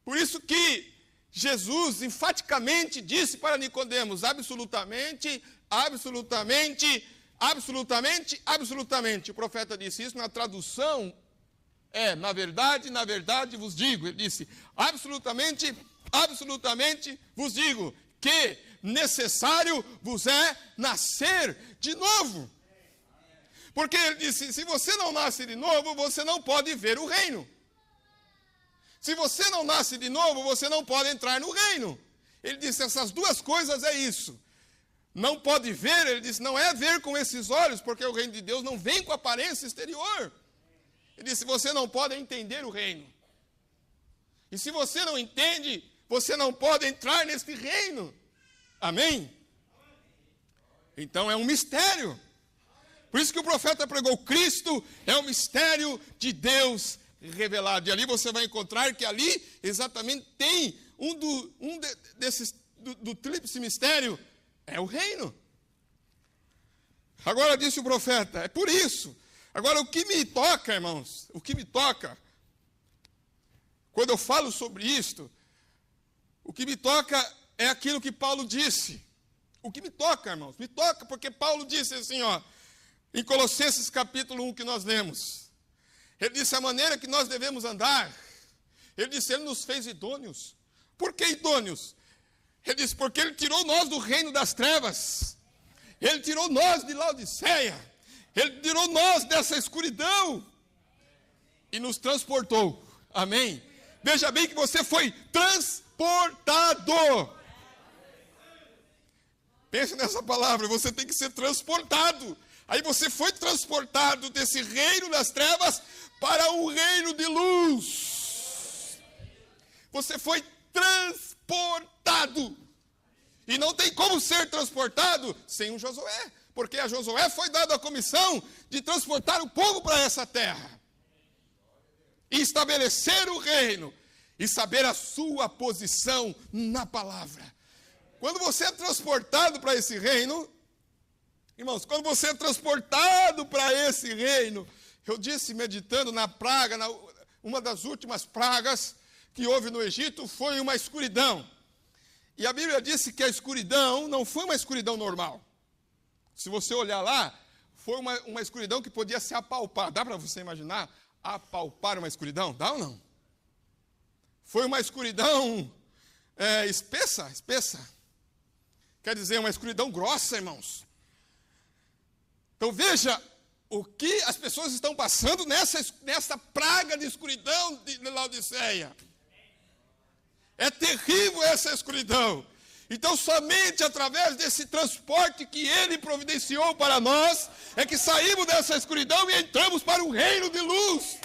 por isso que Jesus enfaticamente disse para Nicodemos, absolutamente, absolutamente, absolutamente, absolutamente. O profeta disse isso na tradução, na verdade vos digo. Ele disse, absolutamente, absolutamente vos digo, que necessário vos é nascer de novo. Porque ele disse, se você não nasce de novo, você não pode ver o reino. Se você não nasce de novo, você não pode entrar no reino. Ele disse, essas duas coisas é isso. Não pode ver, ele disse, não é ver com esses olhos, porque o reino de Deus não vem com aparência exterior. Ele disse, você não pode entender o reino. E se você não entende, você não pode entrar nesse reino. Amém? Então é um mistério. Por isso que o profeta pregou, Cristo é o mistério de Deus revelado. E ali você vai encontrar que ali exatamente tem do tríplice mistério, é o reino. Agora disse o profeta, é por isso. Agora o que me toca, irmãos, o que me toca, quando eu falo sobre isto, o que me toca é aquilo que Paulo disse. O que me toca, irmãos, me toca porque Paulo disse assim, em Colossenses capítulo 1 que nós lemos. Ele disse a maneira que nós devemos andar. Ele disse, ele nos fez idôneos. Por que idôneos? Ele disse, porque ele tirou nós do reino das trevas. Ele tirou nós de Laodiceia. Ele tirou nós dessa escuridão. E nos transportou. Amém? Veja bem que você foi transportado. Pense nessa palavra, você tem que ser transportado. Aí você foi transportado desse reino das trevas para um reino de luz. Você foi transportado. E não tem como ser transportado sem um Josué. Porque a Josué foi dada a comissão de transportar o povo para essa terra. E estabelecer o reino. E saber a sua posição na palavra. Quando você é transportado para esse reino, irmãos, quando você é transportado para esse reino, eu disse meditando na praga, uma das últimas pragas que houve no Egito foi uma escuridão. E a Bíblia disse que a escuridão não foi uma escuridão normal. Se você olhar lá, foi uma escuridão que podia se apalpar. Dá para você imaginar apalpar uma escuridão? Dá ou não? Foi uma escuridão espessa. Quer dizer, uma escuridão grossa, irmãos. Então veja o que as pessoas estão passando nessa praga de escuridão de Laodiceia. É terrível essa escuridão. Então, somente através desse transporte que Ele providenciou para nós, é que saímos dessa escuridão e entramos para o reino de luz.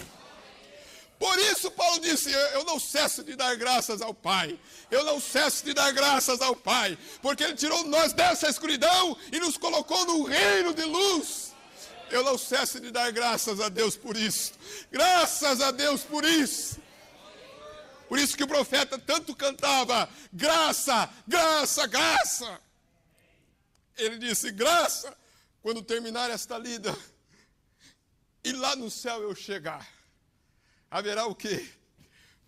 Por isso, Paulo disse, eu não cesso de dar graças ao Pai. Eu não cesso de dar graças ao Pai, porque Ele tirou nós dessa escuridão e nos colocou no reino de luz. Eu não cesso de dar graças a Deus por isso. Graças a Deus por isso. Por isso que o profeta tanto cantava, graça, graça, graça. Ele disse, graça, quando terminar esta lida, e lá no céu eu chegar, haverá o quê?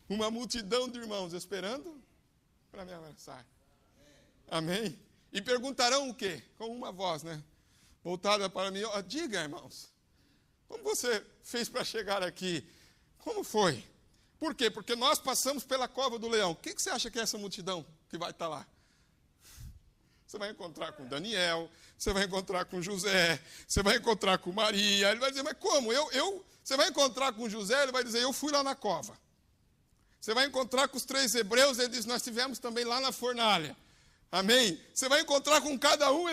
Uma multidão de irmãos esperando para me abraçar. Amém? E perguntarão o quê? Com uma voz, né? Voltada para mim, diga, irmãos, como você fez para chegar aqui? Como foi? Por quê? Porque nós passamos pela cova do leão. O que você acha que é essa multidão que vai estar lá? Você vai encontrar com Daniel, você vai encontrar com José, você vai encontrar com Maria. Ele vai dizer, mas como? Você vai encontrar com José, ele vai dizer, eu fui lá na cova. Você vai encontrar com os 3 hebreus, ele diz, nós estivemos também lá na fornalha. Amém? Você vai encontrar com cada um,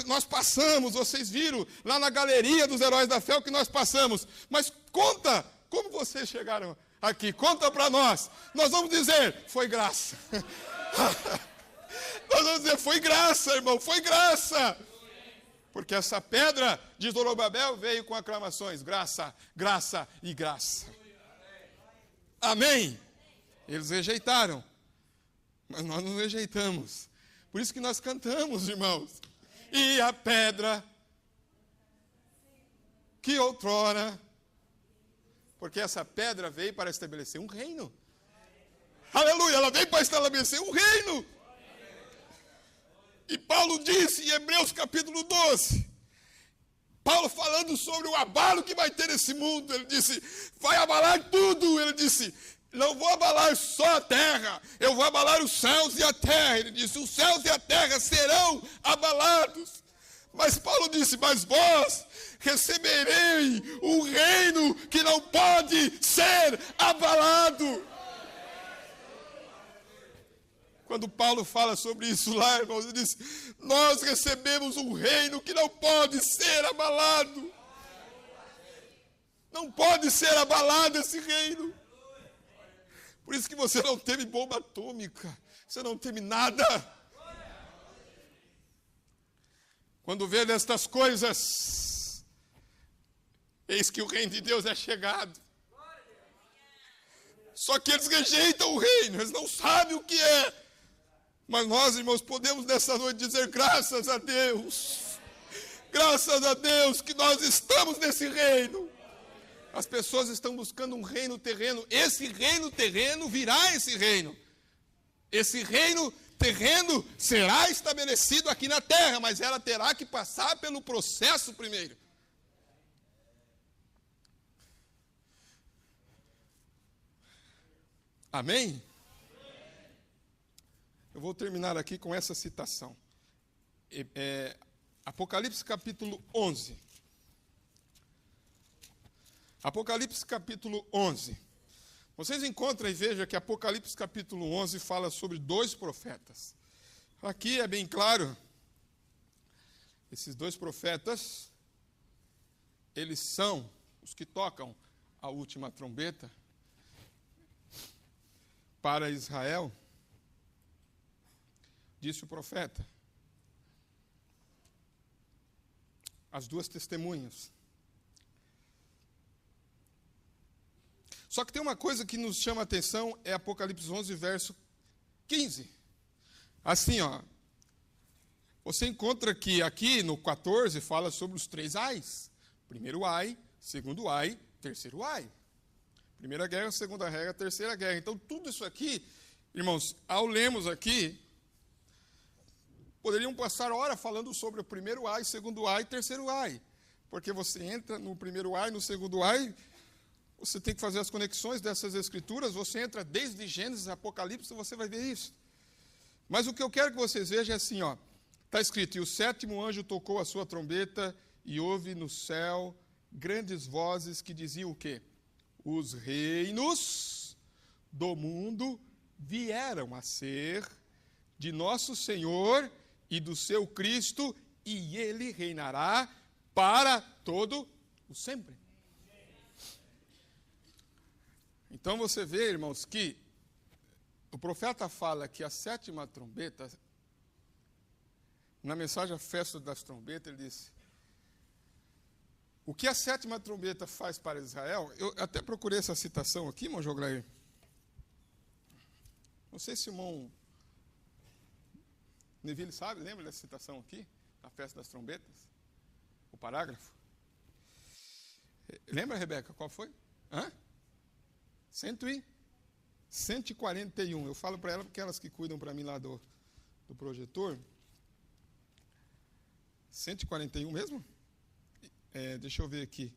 nós passamos, vocês viram lá na galeria dos heróis da fé o que nós passamos. Mas conta, como vocês chegaram aqui? Conta para nós. Nós vamos dizer, foi graça. Nós vamos dizer, foi graça, irmão, foi graça. Porque essa pedra de Zorobabel veio com aclamações, graça, graça e graça. Amém? Eles rejeitaram, mas nós não rejeitamos. Por isso que nós cantamos, irmãos. E a pedra que outrora, porque essa pedra veio para estabelecer um reino. Aleluia, ela veio para estabelecer um reino. E Paulo disse em Hebreus capítulo 12, Paulo falando sobre o abalo que vai ter nesse mundo, ele disse, vai abalar tudo, ele disse, não vou abalar só a terra, eu vou abalar os céus e a terra. Ele disse, os céus e a terra serão abalados. Mas Paulo disse, mas vós receberei um reino que não pode ser abalado. Quando Paulo fala sobre isso lá, irmãos, ele diz, nós recebemos um reino que não pode ser abalado. Não pode ser abalado esse reino. Por isso que você não teme bomba atômica, você não teme nada. Quando vê destas coisas, eis que o reino de Deus é chegado. Só que eles rejeitam o reino, eles não sabem o que é. Mas nós, irmãos, podemos nessa noite dizer graças a Deus. Graças a Deus que nós estamos nesse reino. As pessoas estão buscando um reino terreno. Esse reino terreno virá esse reino. Esse reino terreno será estabelecido aqui na terra, mas ela terá que passar pelo processo primeiro. Amém? Eu vou terminar aqui com essa citação. Apocalipse capítulo 11. Apocalipse capítulo 11. Vocês encontram e vejam que Apocalipse capítulo 11 fala sobre 2 profetas. Aqui é bem claro, esses 2 profetas, eles são os que tocam a última trombeta para Israel. Disse o profeta. As 2 testemunhas. Só que tem uma coisa que nos chama a atenção, é Apocalipse 11, verso 15. Assim, ó, você encontra que aqui no 14 fala sobre os 3 ais. Primeiro ai, segundo ai, terceiro ai. Primeira guerra, segunda guerra, terceira guerra. Então, tudo isso aqui, irmãos, ao lermos aqui, poderiam passar hora falando sobre o primeiro ai, segundo ai e terceiro ai. Porque você entra no primeiro ai, no segundo ai, você tem que fazer as conexões dessas escrituras, você entra desde Gênesis, Apocalipse, você vai ver isso. Mas o que eu quero que vocês vejam é assim, ó, está escrito, e o 7º anjo tocou a sua trombeta, e houve no céu grandes vozes que diziam o quê? Os reinos do mundo vieram a ser de nosso Senhor e do seu Cristo, e ele reinará para todo o sempre. Então você vê, irmãos, que o profeta fala que a sétima trombeta, na mensagem A Festa das Trombetas, ele disse: o que a sétima trombeta faz para Israel? Eu até procurei essa citação aqui, irmão Jograir. Não sei se o irmão Neville sabe, lembra dessa citação aqui, na Festa das Trombetas? O parágrafo. Lembra, Rebeca, qual foi? 141. Eu falo para ela, porque elas que cuidam para mim lá do projetor. 141 mesmo? Deixa eu ver aqui.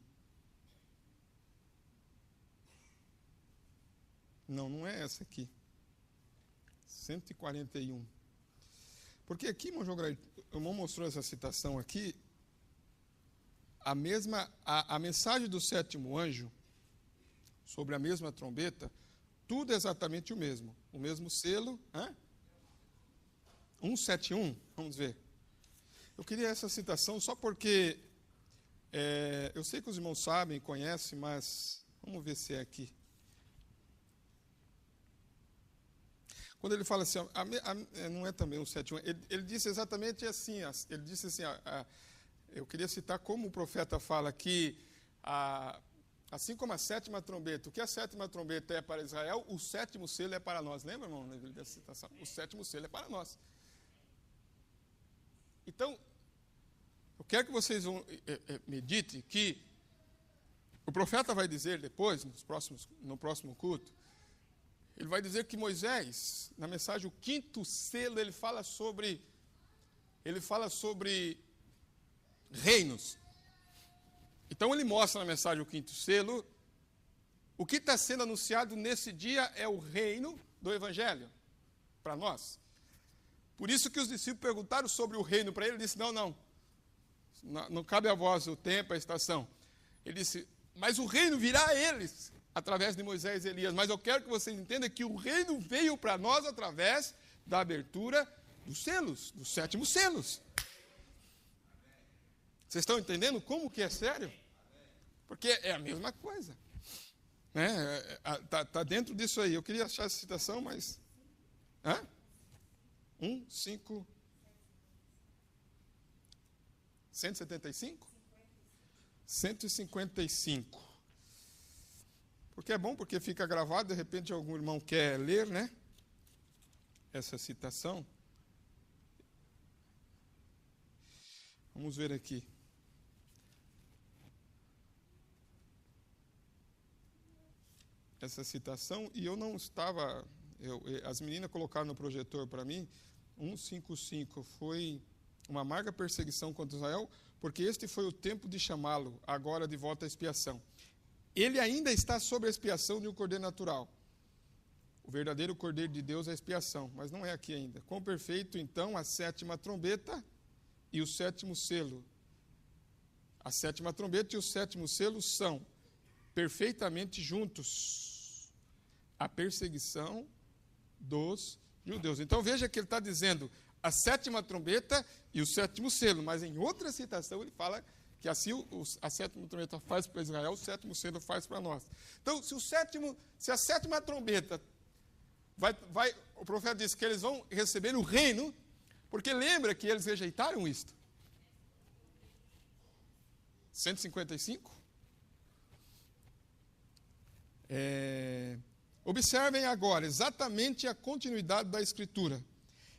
Não é essa aqui. 141. Porque aqui, irmão João Graí, o irmão mostrou essa citação aqui. A mensagem do sétimo anjo, sobre a mesma trombeta, tudo é exatamente o mesmo. O mesmo selo. 171, vamos ver. Eu queria essa citação só porque eu sei que os irmãos sabem, conhecem, mas vamos ver se é aqui. Quando ele fala assim, não é também um 7.1, ele disse exatamente assim, ele disse assim, eu queria citar como o profeta fala que, assim como a sétima trombeta, o que a sétima trombeta é para Israel, o sétimo selo é para nós. Lembra, irmão, dessa citação? O sétimo selo é para nós. Então, eu quero que vocês meditem que o profeta vai dizer depois, no próximo culto, ele vai dizer que Moisés, na mensagem, o quinto selo, ele fala sobre reinos. Então ele mostra na mensagem o quinto selo. O que está sendo anunciado nesse dia é o reino do Evangelho, para nós. Por isso que os discípulos perguntaram sobre o reino para ele, ele disse, não cabe a vós o tempo, a estação. Ele disse, mas o reino virá a eles, através de Moisés e Elias. Mas eu quero que vocês entendam que o reino veio para nós através da abertura dos selos, dos sétimos selos. Vocês estão entendendo como que é sério? Porque é a mesma coisa. Tá dentro disso aí. Eu queria achar essa citação, mas... 175? 155. Porque é bom, porque fica gravado, de repente algum irmão quer ler, né? Essa citação. Vamos ver aqui. Essa citação, e eu não estava... as meninas colocaram no projetor para mim, 155 foi uma amarga perseguição contra Israel, porque este foi o tempo de chamá-lo, agora de volta à expiação. Ele ainda está sob a expiação de um cordeiro natural. O verdadeiro cordeiro de Deus é a expiação, mas não é aqui ainda. Quão perfeito, então, a sétima trombeta e o sétimo selo. A sétima trombeta e o sétimo selo são perfeitamente juntos. A perseguição dos judeus. Então veja que ele está dizendo a sétima trombeta e o sétimo selo, mas em outra citação ele fala que assim a sétima trombeta faz para Israel, o sétimo selo faz para nós. Então, se a sétima trombeta o profeta diz que eles vão receber o reino, porque lembra que eles rejeitaram isto. 155? Observem agora exatamente a continuidade da Escritura.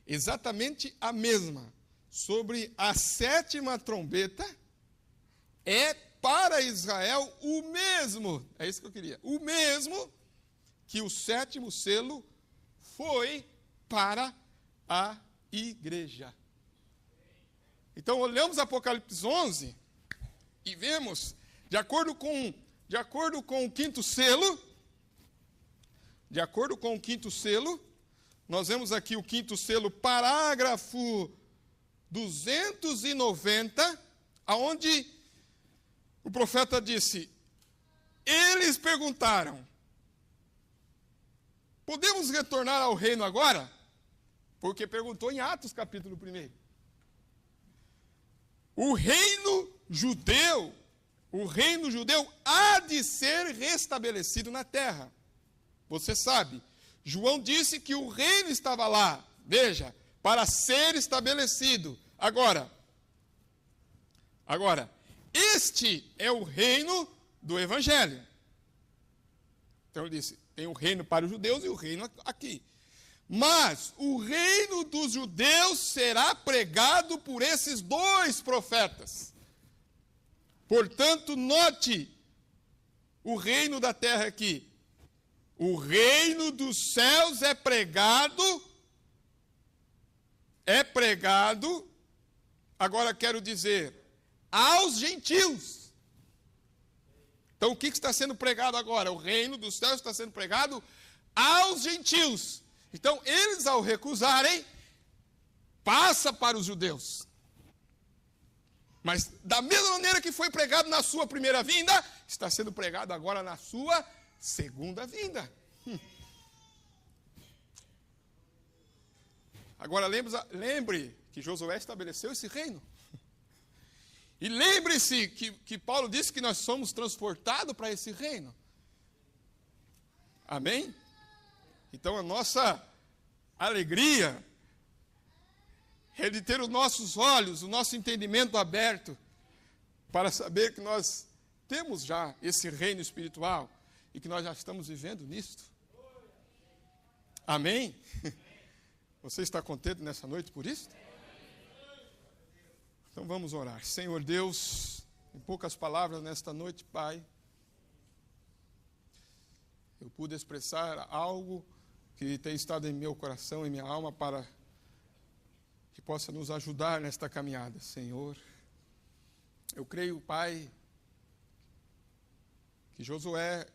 Exatamente a mesma. Sobre a sétima trombeta, é para Israel o mesmo. É isso que eu queria. O mesmo que o sétimo selo foi para a igreja. Então, olhamos Apocalipse 11 e vemos, de acordo com o quinto selo, nós vemos aqui o quinto selo, parágrafo 290, aonde o profeta disse, eles perguntaram, podemos retornar ao reino agora? Porque perguntou em Atos capítulo 1. O reino judeu há de ser restabelecido na terra. Você sabe, João disse que o reino estava lá, veja, para ser estabelecido. Agora, este é o reino do Evangelho. Então ele disse, tem o reino para os judeus e o reino aqui. Mas o reino dos judeus será pregado por esses 2 profetas. Portanto, note o reino da terra aqui. O reino dos céus é pregado, agora quero dizer, aos gentios. Então, o que está sendo pregado agora? O reino dos céus está sendo pregado aos gentios. Então, eles, ao recusarem, passa para os judeus. Mas, da mesma maneira que foi pregado na sua primeira vinda, está sendo pregado agora na sua segunda vinda. Agora, lembre que Josué estabeleceu esse reino. E lembre-se que Paulo disse que nós somos transportados para esse reino. Amém? Então, a nossa alegria é de ter os nossos olhos, o nosso entendimento aberto, para saber que nós temos já esse reino espiritual e que nós já estamos vivendo nisto. Amém? Você está contente nessa noite por isso? Então vamos orar. Senhor Deus, em poucas palavras nesta noite, Pai, eu pude expressar algo que tem estado em meu coração e minha alma para que possa nos ajudar nesta caminhada, Senhor. Eu creio, Pai, que Josué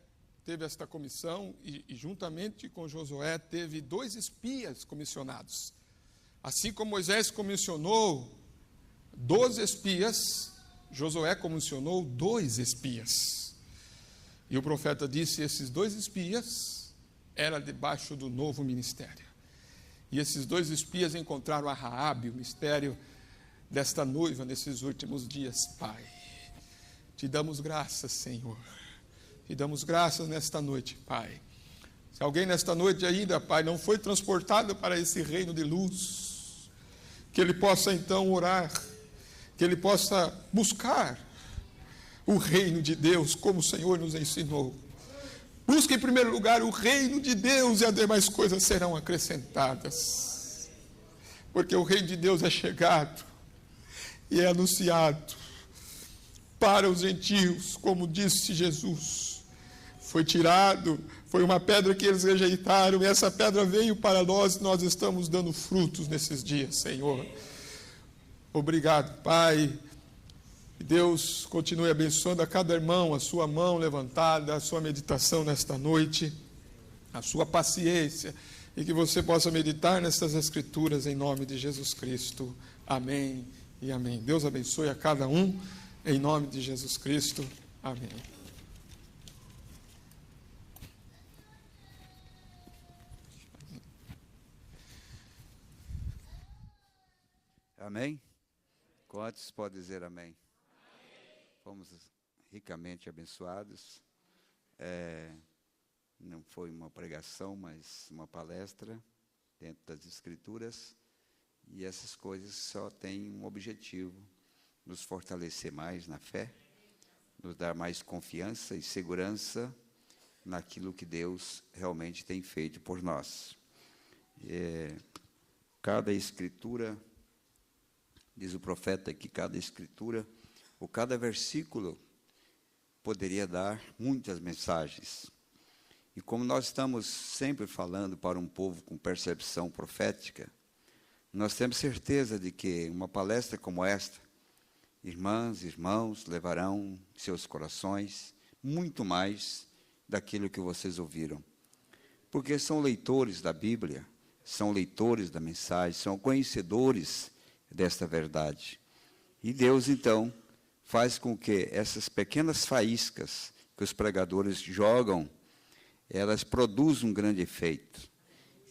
teve esta comissão e juntamente com Josué teve 2 espias comissionados. Assim como Moisés comissionou 12 espias, Josué comissionou 2 espias. E o profeta disse, esses 2 espias eram debaixo do novo ministério. E esses 2 espias encontraram a Raabe, o mistério desta noiva nesses últimos dias, Pai. Te damos graças, Senhor. Te damos graças nesta noite, Pai. Se alguém nesta noite ainda, Pai, não foi transportado para esse reino de luz, que ele possa então orar, que ele possa buscar o reino de Deus, como o Senhor nos ensinou. Busque em primeiro lugar o reino de Deus e as demais coisas serão acrescentadas. Porque o reino de Deus é chegado e é anunciado para os gentios, como disse Jesus. Foi tirado, foi uma pedra que eles rejeitaram, e essa pedra veio para nós e nós estamos dando frutos nesses dias, Senhor. Obrigado, Pai. Que Deus continue abençoando a cada irmão, a sua mão levantada, a sua meditação nesta noite, a sua paciência, e que você possa meditar nessas escrituras em nome de Jesus Cristo. Amém e amém. Deus abençoe a cada um, em nome de Jesus Cristo. Amém. Amém? Quantos podem dizer amém? Fomos ricamente abençoados. Não foi uma pregação, mas uma palestra dentro das Escrituras. E essas coisas só têm um objetivo: nos fortalecer mais na fé, nos dar mais confiança e segurança naquilo que Deus realmente tem feito por nós. Cada Escritura, diz o profeta que cada Escritura, ou cada versículo, poderia dar muitas mensagens. E como nós estamos sempre falando para um povo com percepção profética, nós temos certeza de que uma palestra como esta, irmãs e irmãos levarão em seus corações muito mais daquilo que vocês ouviram. Porque são leitores da Bíblia, são leitores da mensagem, são conhecedores desta verdade. E Deus, então, faz com que essas pequenas faíscas que os pregadores jogam, elas produzam um grande efeito.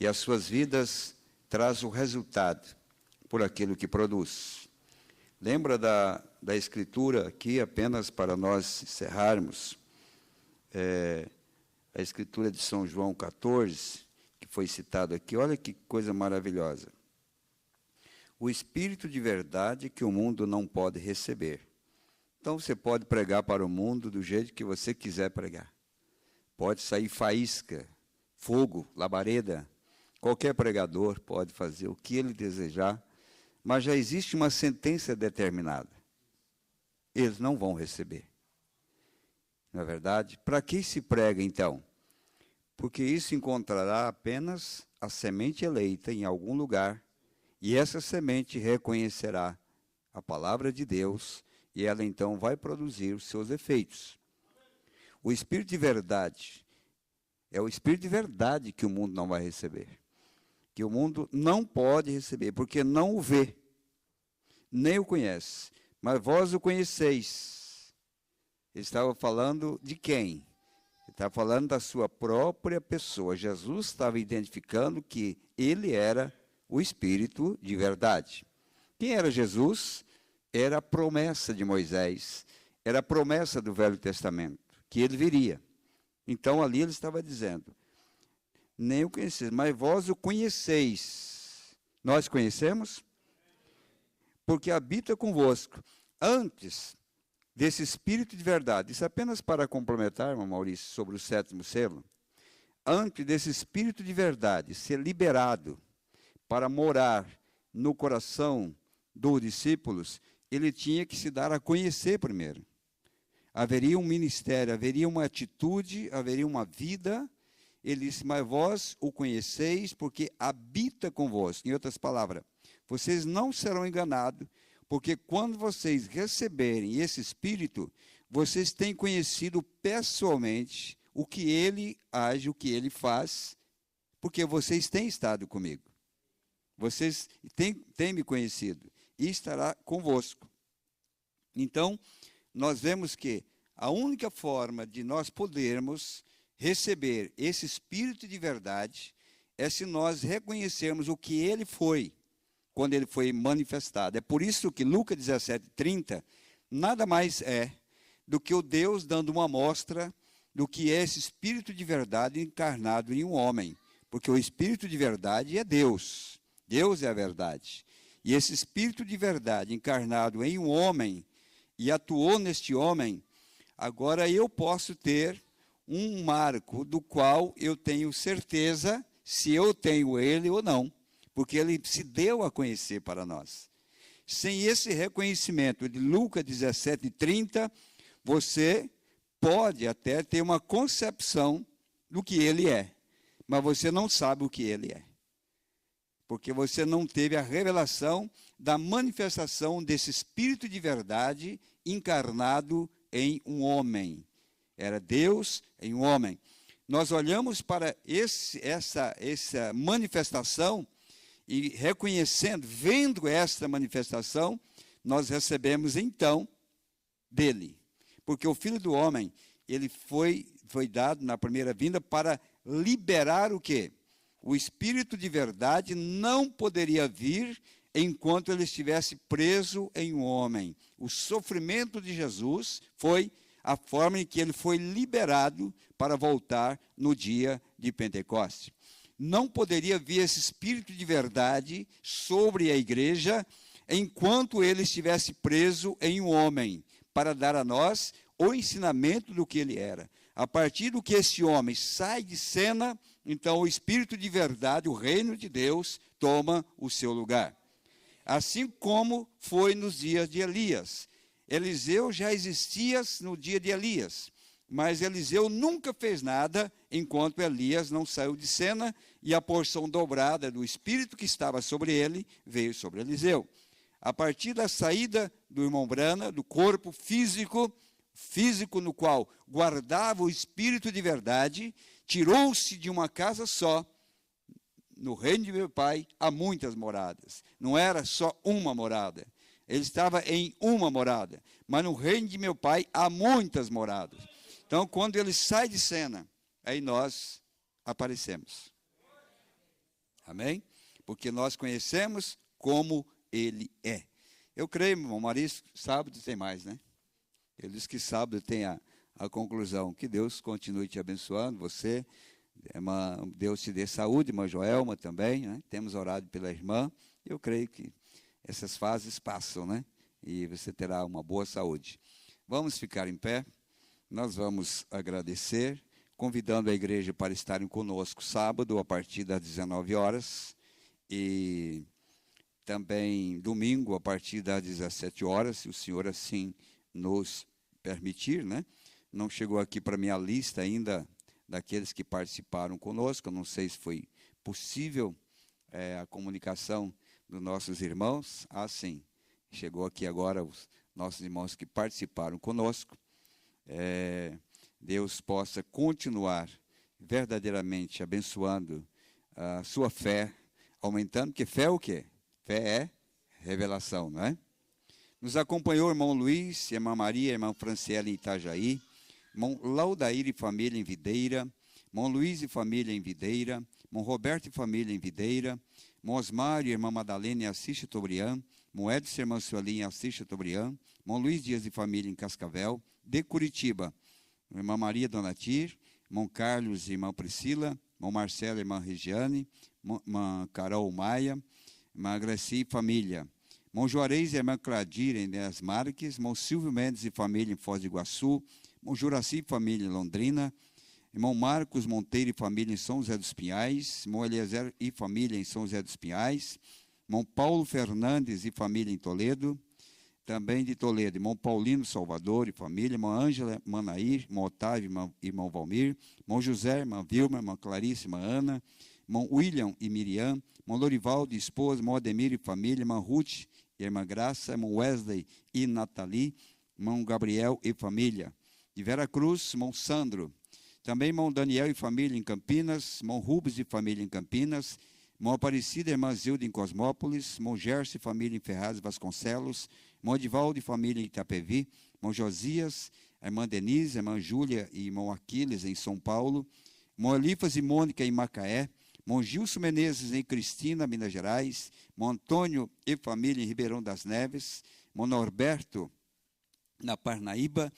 E as suas vidas traz o resultado por aquilo que produz. Lembra da Escritura aqui, apenas para nós encerrarmos, a Escritura de São João 14, que foi citado aqui, olha que coisa maravilhosa. O Espírito de verdade que o mundo não pode receber. Então, você pode pregar para o mundo do jeito que você quiser pregar. Pode sair faísca, fogo, labareda. Qualquer pregador pode fazer o que ele desejar, mas já existe uma sentença determinada. Eles não vão receber. Não é verdade? Para que se prega, então? Porque isso encontrará apenas a semente eleita em algum lugar, e essa semente reconhecerá a palavra de Deus, e ela então vai produzir os seus efeitos. O Espírito de verdade é o Espírito de verdade que o mundo não vai receber. Que o mundo não pode receber, porque não o vê, nem o conhece. Mas vós o conheceis. Ele estava falando de quem? Ele estava falando da sua própria pessoa. Jesus estava identificando que ele era o Espírito de verdade. Quem era Jesus? Era a promessa de Moisés, era a promessa do Velho Testamento, que ele viria. Então, ali ele estava dizendo, nem o conheceis, mas vós o conheceis. Nós conhecemos? Porque habita convosco. Antes desse Espírito de verdade, isso apenas para complementar, irmão Maurício, sobre o 7º selo, antes desse Espírito de verdade ser liberado para morar no coração dos discípulos, ele tinha que se dar a conhecer primeiro. Haveria um ministério, haveria uma atitude, haveria uma vida. Ele disse, mas vós o conheceis porque habita convosco. Em outras palavras, vocês não serão enganados, porque quando vocês receberem esse Espírito, vocês têm conhecido pessoalmente o que ele age, o que ele faz, porque vocês têm estado comigo. Vocês têm me conhecido e estará convosco. Então, nós vemos que a única forma de nós podermos receber esse Espírito de verdade é se nós reconhecermos o que ele foi, quando ele foi manifestado. É por isso que Lucas 17:30 nada mais é do que o Deus dando uma amostra do que é esse Espírito de verdade encarnado em um homem. Porque o Espírito de verdade é Deus. Deus é a verdade. E esse Espírito de verdade encarnado em um homem e atuou neste homem, agora eu posso ter um marco do qual eu tenho certeza se eu tenho ele ou não, porque ele se deu a conhecer para nós. Sem esse reconhecimento de Lucas 17:30, você pode até ter uma concepção do que ele é, mas você não sabe o que ele é. Porque você não teve a revelação da manifestação desse Espírito de verdade encarnado em um homem. Era Deus em um homem. Nós olhamos para essa manifestação e reconhecendo, vendo esta manifestação, nós recebemos então dele. Porque o Filho do Homem, ele foi dado na primeira vinda para liberar o quê? O Espírito de verdade não poderia vir enquanto ele estivesse preso em um homem. O sofrimento de Jesus foi a forma em que ele foi liberado para voltar no dia de Pentecostes. Não poderia vir esse Espírito de verdade sobre a igreja enquanto ele estivesse preso em um homem, para dar a nós o ensinamento do que ele era. A partir do que esse homem sai de cena, então o Espírito de verdade, o reino de Deus, toma o seu lugar. Assim como foi nos dias de Elias. Eliseu já existia no dia de Elias, mas Eliseu nunca fez nada enquanto Elias não saiu de cena e a porção dobrada do Espírito que estava sobre ele veio sobre Eliseu. A partir da saída do irmão Brana, do corpo físico no qual guardava o Espírito de verdade, tirou-se de uma casa só. No reino de meu pai há muitas moradas. Não era só uma morada. Ele estava em uma morada. Mas no reino de meu pai há muitas moradas. Então, quando ele sai de cena, aí nós aparecemos. Amém? porque nós conhecemos como Ele é. Eu creio, irmão Maurício, sábado tem mais, né? Ele diz que sábado tem a conclusão. Que Deus continue te abençoando, você, Deus te dê saúde, irmã Joelma também, né? Temos orado pela irmã. Eu creio que essas fases passam, né? E você terá uma boa saúde. Vamos ficar em pé, nós vamos agradecer, convidando a igreja para estarem conosco sábado, a partir das 19 horas, e também domingo, a partir das 17 horas, se o Senhor assim nos permitir, né? Não chegou aqui para minha lista ainda daqueles que participaram conosco, eu não sei se foi possível a comunicação dos nossos irmãos. Sim, chegou aqui agora os nossos irmãos que participaram conosco. Deus possa continuar verdadeiramente abençoando a sua fé, aumentando, porque fé é o quê? Fé é revelação, não é? Nos acompanhou o irmão Luiz, irmã Maria, irmã Franciela em Itajaí, irmão Laudair e família em Videira, irmão Luiz e família em Videira, irmão Roberto e família em Videira, irmão Osmar e irmã Madalena em Assis Chateaubriand, irmão Edson e irmã Sueli em Assis Chateaubriand, irmão Luiz Dias e família em Cascavel, de Curitiba, irmã Maria Donatir, irmão Carlos e irmã Priscila, irmão Marcelo e irmã Regiane, irmã Carol Maia, irmã Graci e família, irmão Juarez e irmã Cladir em Inés Marques, irmão Silvio Mendes e família em Foz do Iguaçu, irmão Juraci e família em Londrina, irmão Marcos Monteiro e família em São José dos Pinhais, irmão Eliezer e família em São José dos Pinhais, irmão Paulo Fernandes e família em Toledo, também de Toledo, irmão Paulino Salvador e família, irmã Ângela, irmã Nair, irmão Otávio, irmão Valmir, irmão José, irmã Vilma, irmã Clarice, irmã Ana, irmão William e Miriam, irmão Lorivaldo e esposa, irmão Ademir e família, irmã Ruth e irmã Graça, irmão Wesley e Nathalie, irmão Gabriel e família. De Vera Cruz, irmão Sandro. Também irmão Daniel e família em Campinas, irmão Rubens e família em Campinas, irmão Aparecida e irmã Zilda em Cosmópolis, irmão Gerson e família em Ferraz e Vasconcelos, irmão Edivaldo e família em Itapevi, irmão Josias, a irmã Denise, a irmã Júlia e irmão Aquiles em São Paulo, irmão Elifas e Mônica em Macaé, irmão Gilson Menezes em Cristina, Minas Gerais, irmão Antônio e família em Ribeirão das Neves, irmão Norberto na Parnaíba,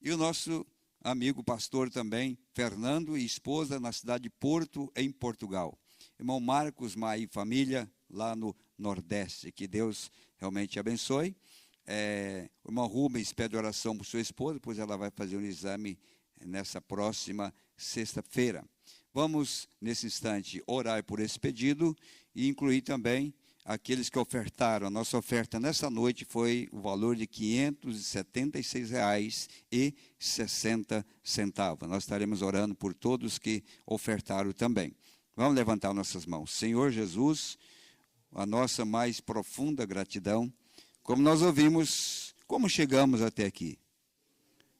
e o nosso amigo pastor também, Fernando e esposa na cidade de Porto, em Portugal. Irmão Marcos, Maia e família lá no Nordeste, que Deus realmente abençoe. O irmão Rubens pede oração por sua esposa, pois ela vai fazer um exame nessa próxima sexta-feira. Vamos, nesse instante, orar por esse pedido e incluir também aqueles que ofertaram. A nossa oferta nessa noite foi o valor de R$ 576,60. Nós estaremos orando por todos que ofertaram também. Vamos levantar nossas mãos. Senhor Jesus, a nossa mais profunda gratidão. Como nós ouvimos, como chegamos até aqui?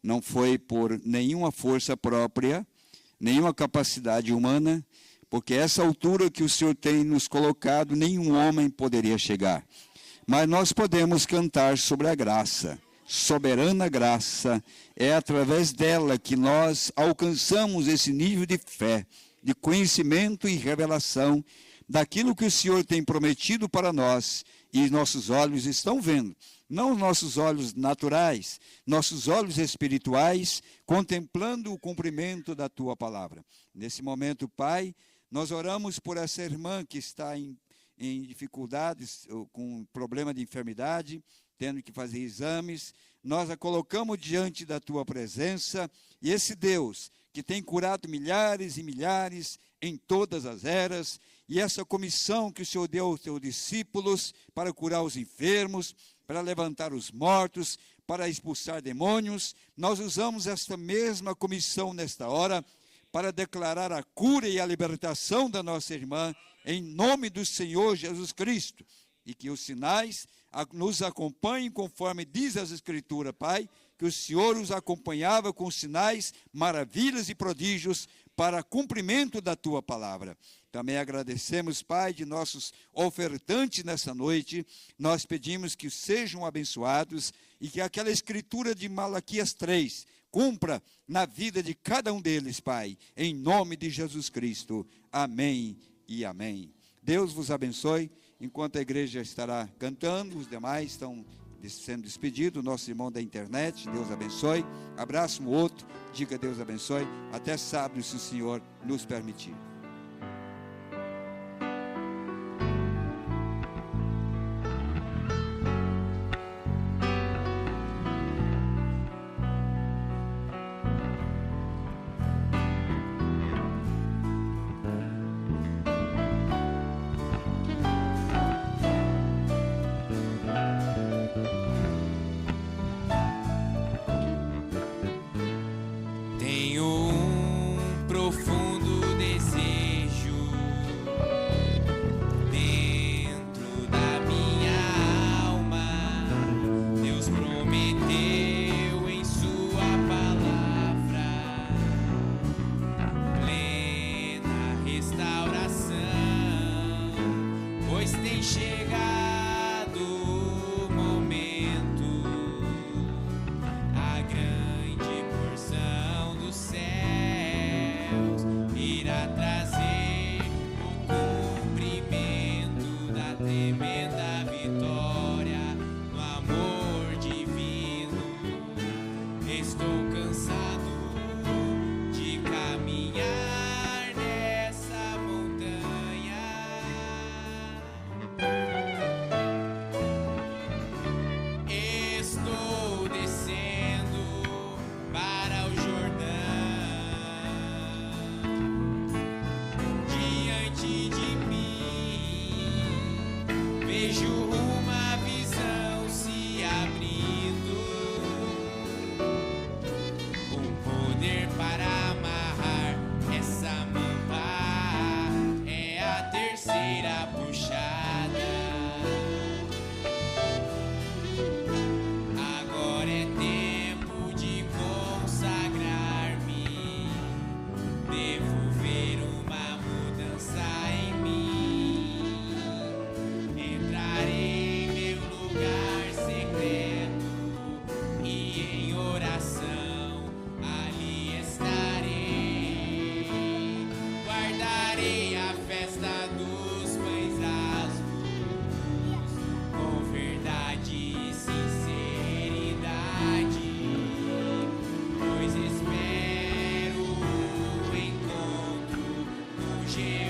Não foi por nenhuma força própria, nenhuma capacidade humana, porque essa altura que o Senhor tem nos colocado, nenhum homem poderia chegar. Mas nós podemos cantar sobre a graça, soberana graça. É através dela que nós alcançamos esse nível de fé, de conhecimento e revelação daquilo que o Senhor tem prometido para nós, e nossos olhos estão vendo. Não nossos olhos naturais, nossos olhos espirituais, contemplando o cumprimento da Tua palavra. Nesse momento, Pai, nós oramos por essa irmã que está em dificuldades, com problema de enfermidade, tendo que fazer exames. Nós a colocamos diante da Tua presença, e esse Deus que tem curado milhares e milhares em todas as eras, e essa comissão que o Senhor deu aos Teus discípulos para curar os enfermos, para levantar os mortos, para expulsar demônios, nós usamos esta mesma comissão nesta hora para declarar a cura e a libertação da nossa irmã, em nome do Senhor Jesus Cristo. E que os sinais nos acompanhem conforme diz as Escrituras, Pai, que o Senhor os acompanhava com sinais, maravilhas e prodígios para cumprimento da Tua palavra. Também agradecemos, Pai, de nossos ofertantes nessa noite. Nós pedimos que sejam abençoados e que aquela escritura de Malaquias 3 cumpra na vida de cada um deles, Pai, em nome de Jesus Cristo. Amém e amém. Deus vos abençoe. Enquanto a igreja estará cantando, os demais estão sendo despedidos. Nosso irmão da internet, Deus abençoe. Abraça um outro, diga Deus abençoe. Até sábado, se o Senhor nos permitir. Espero o encontro com Jesus.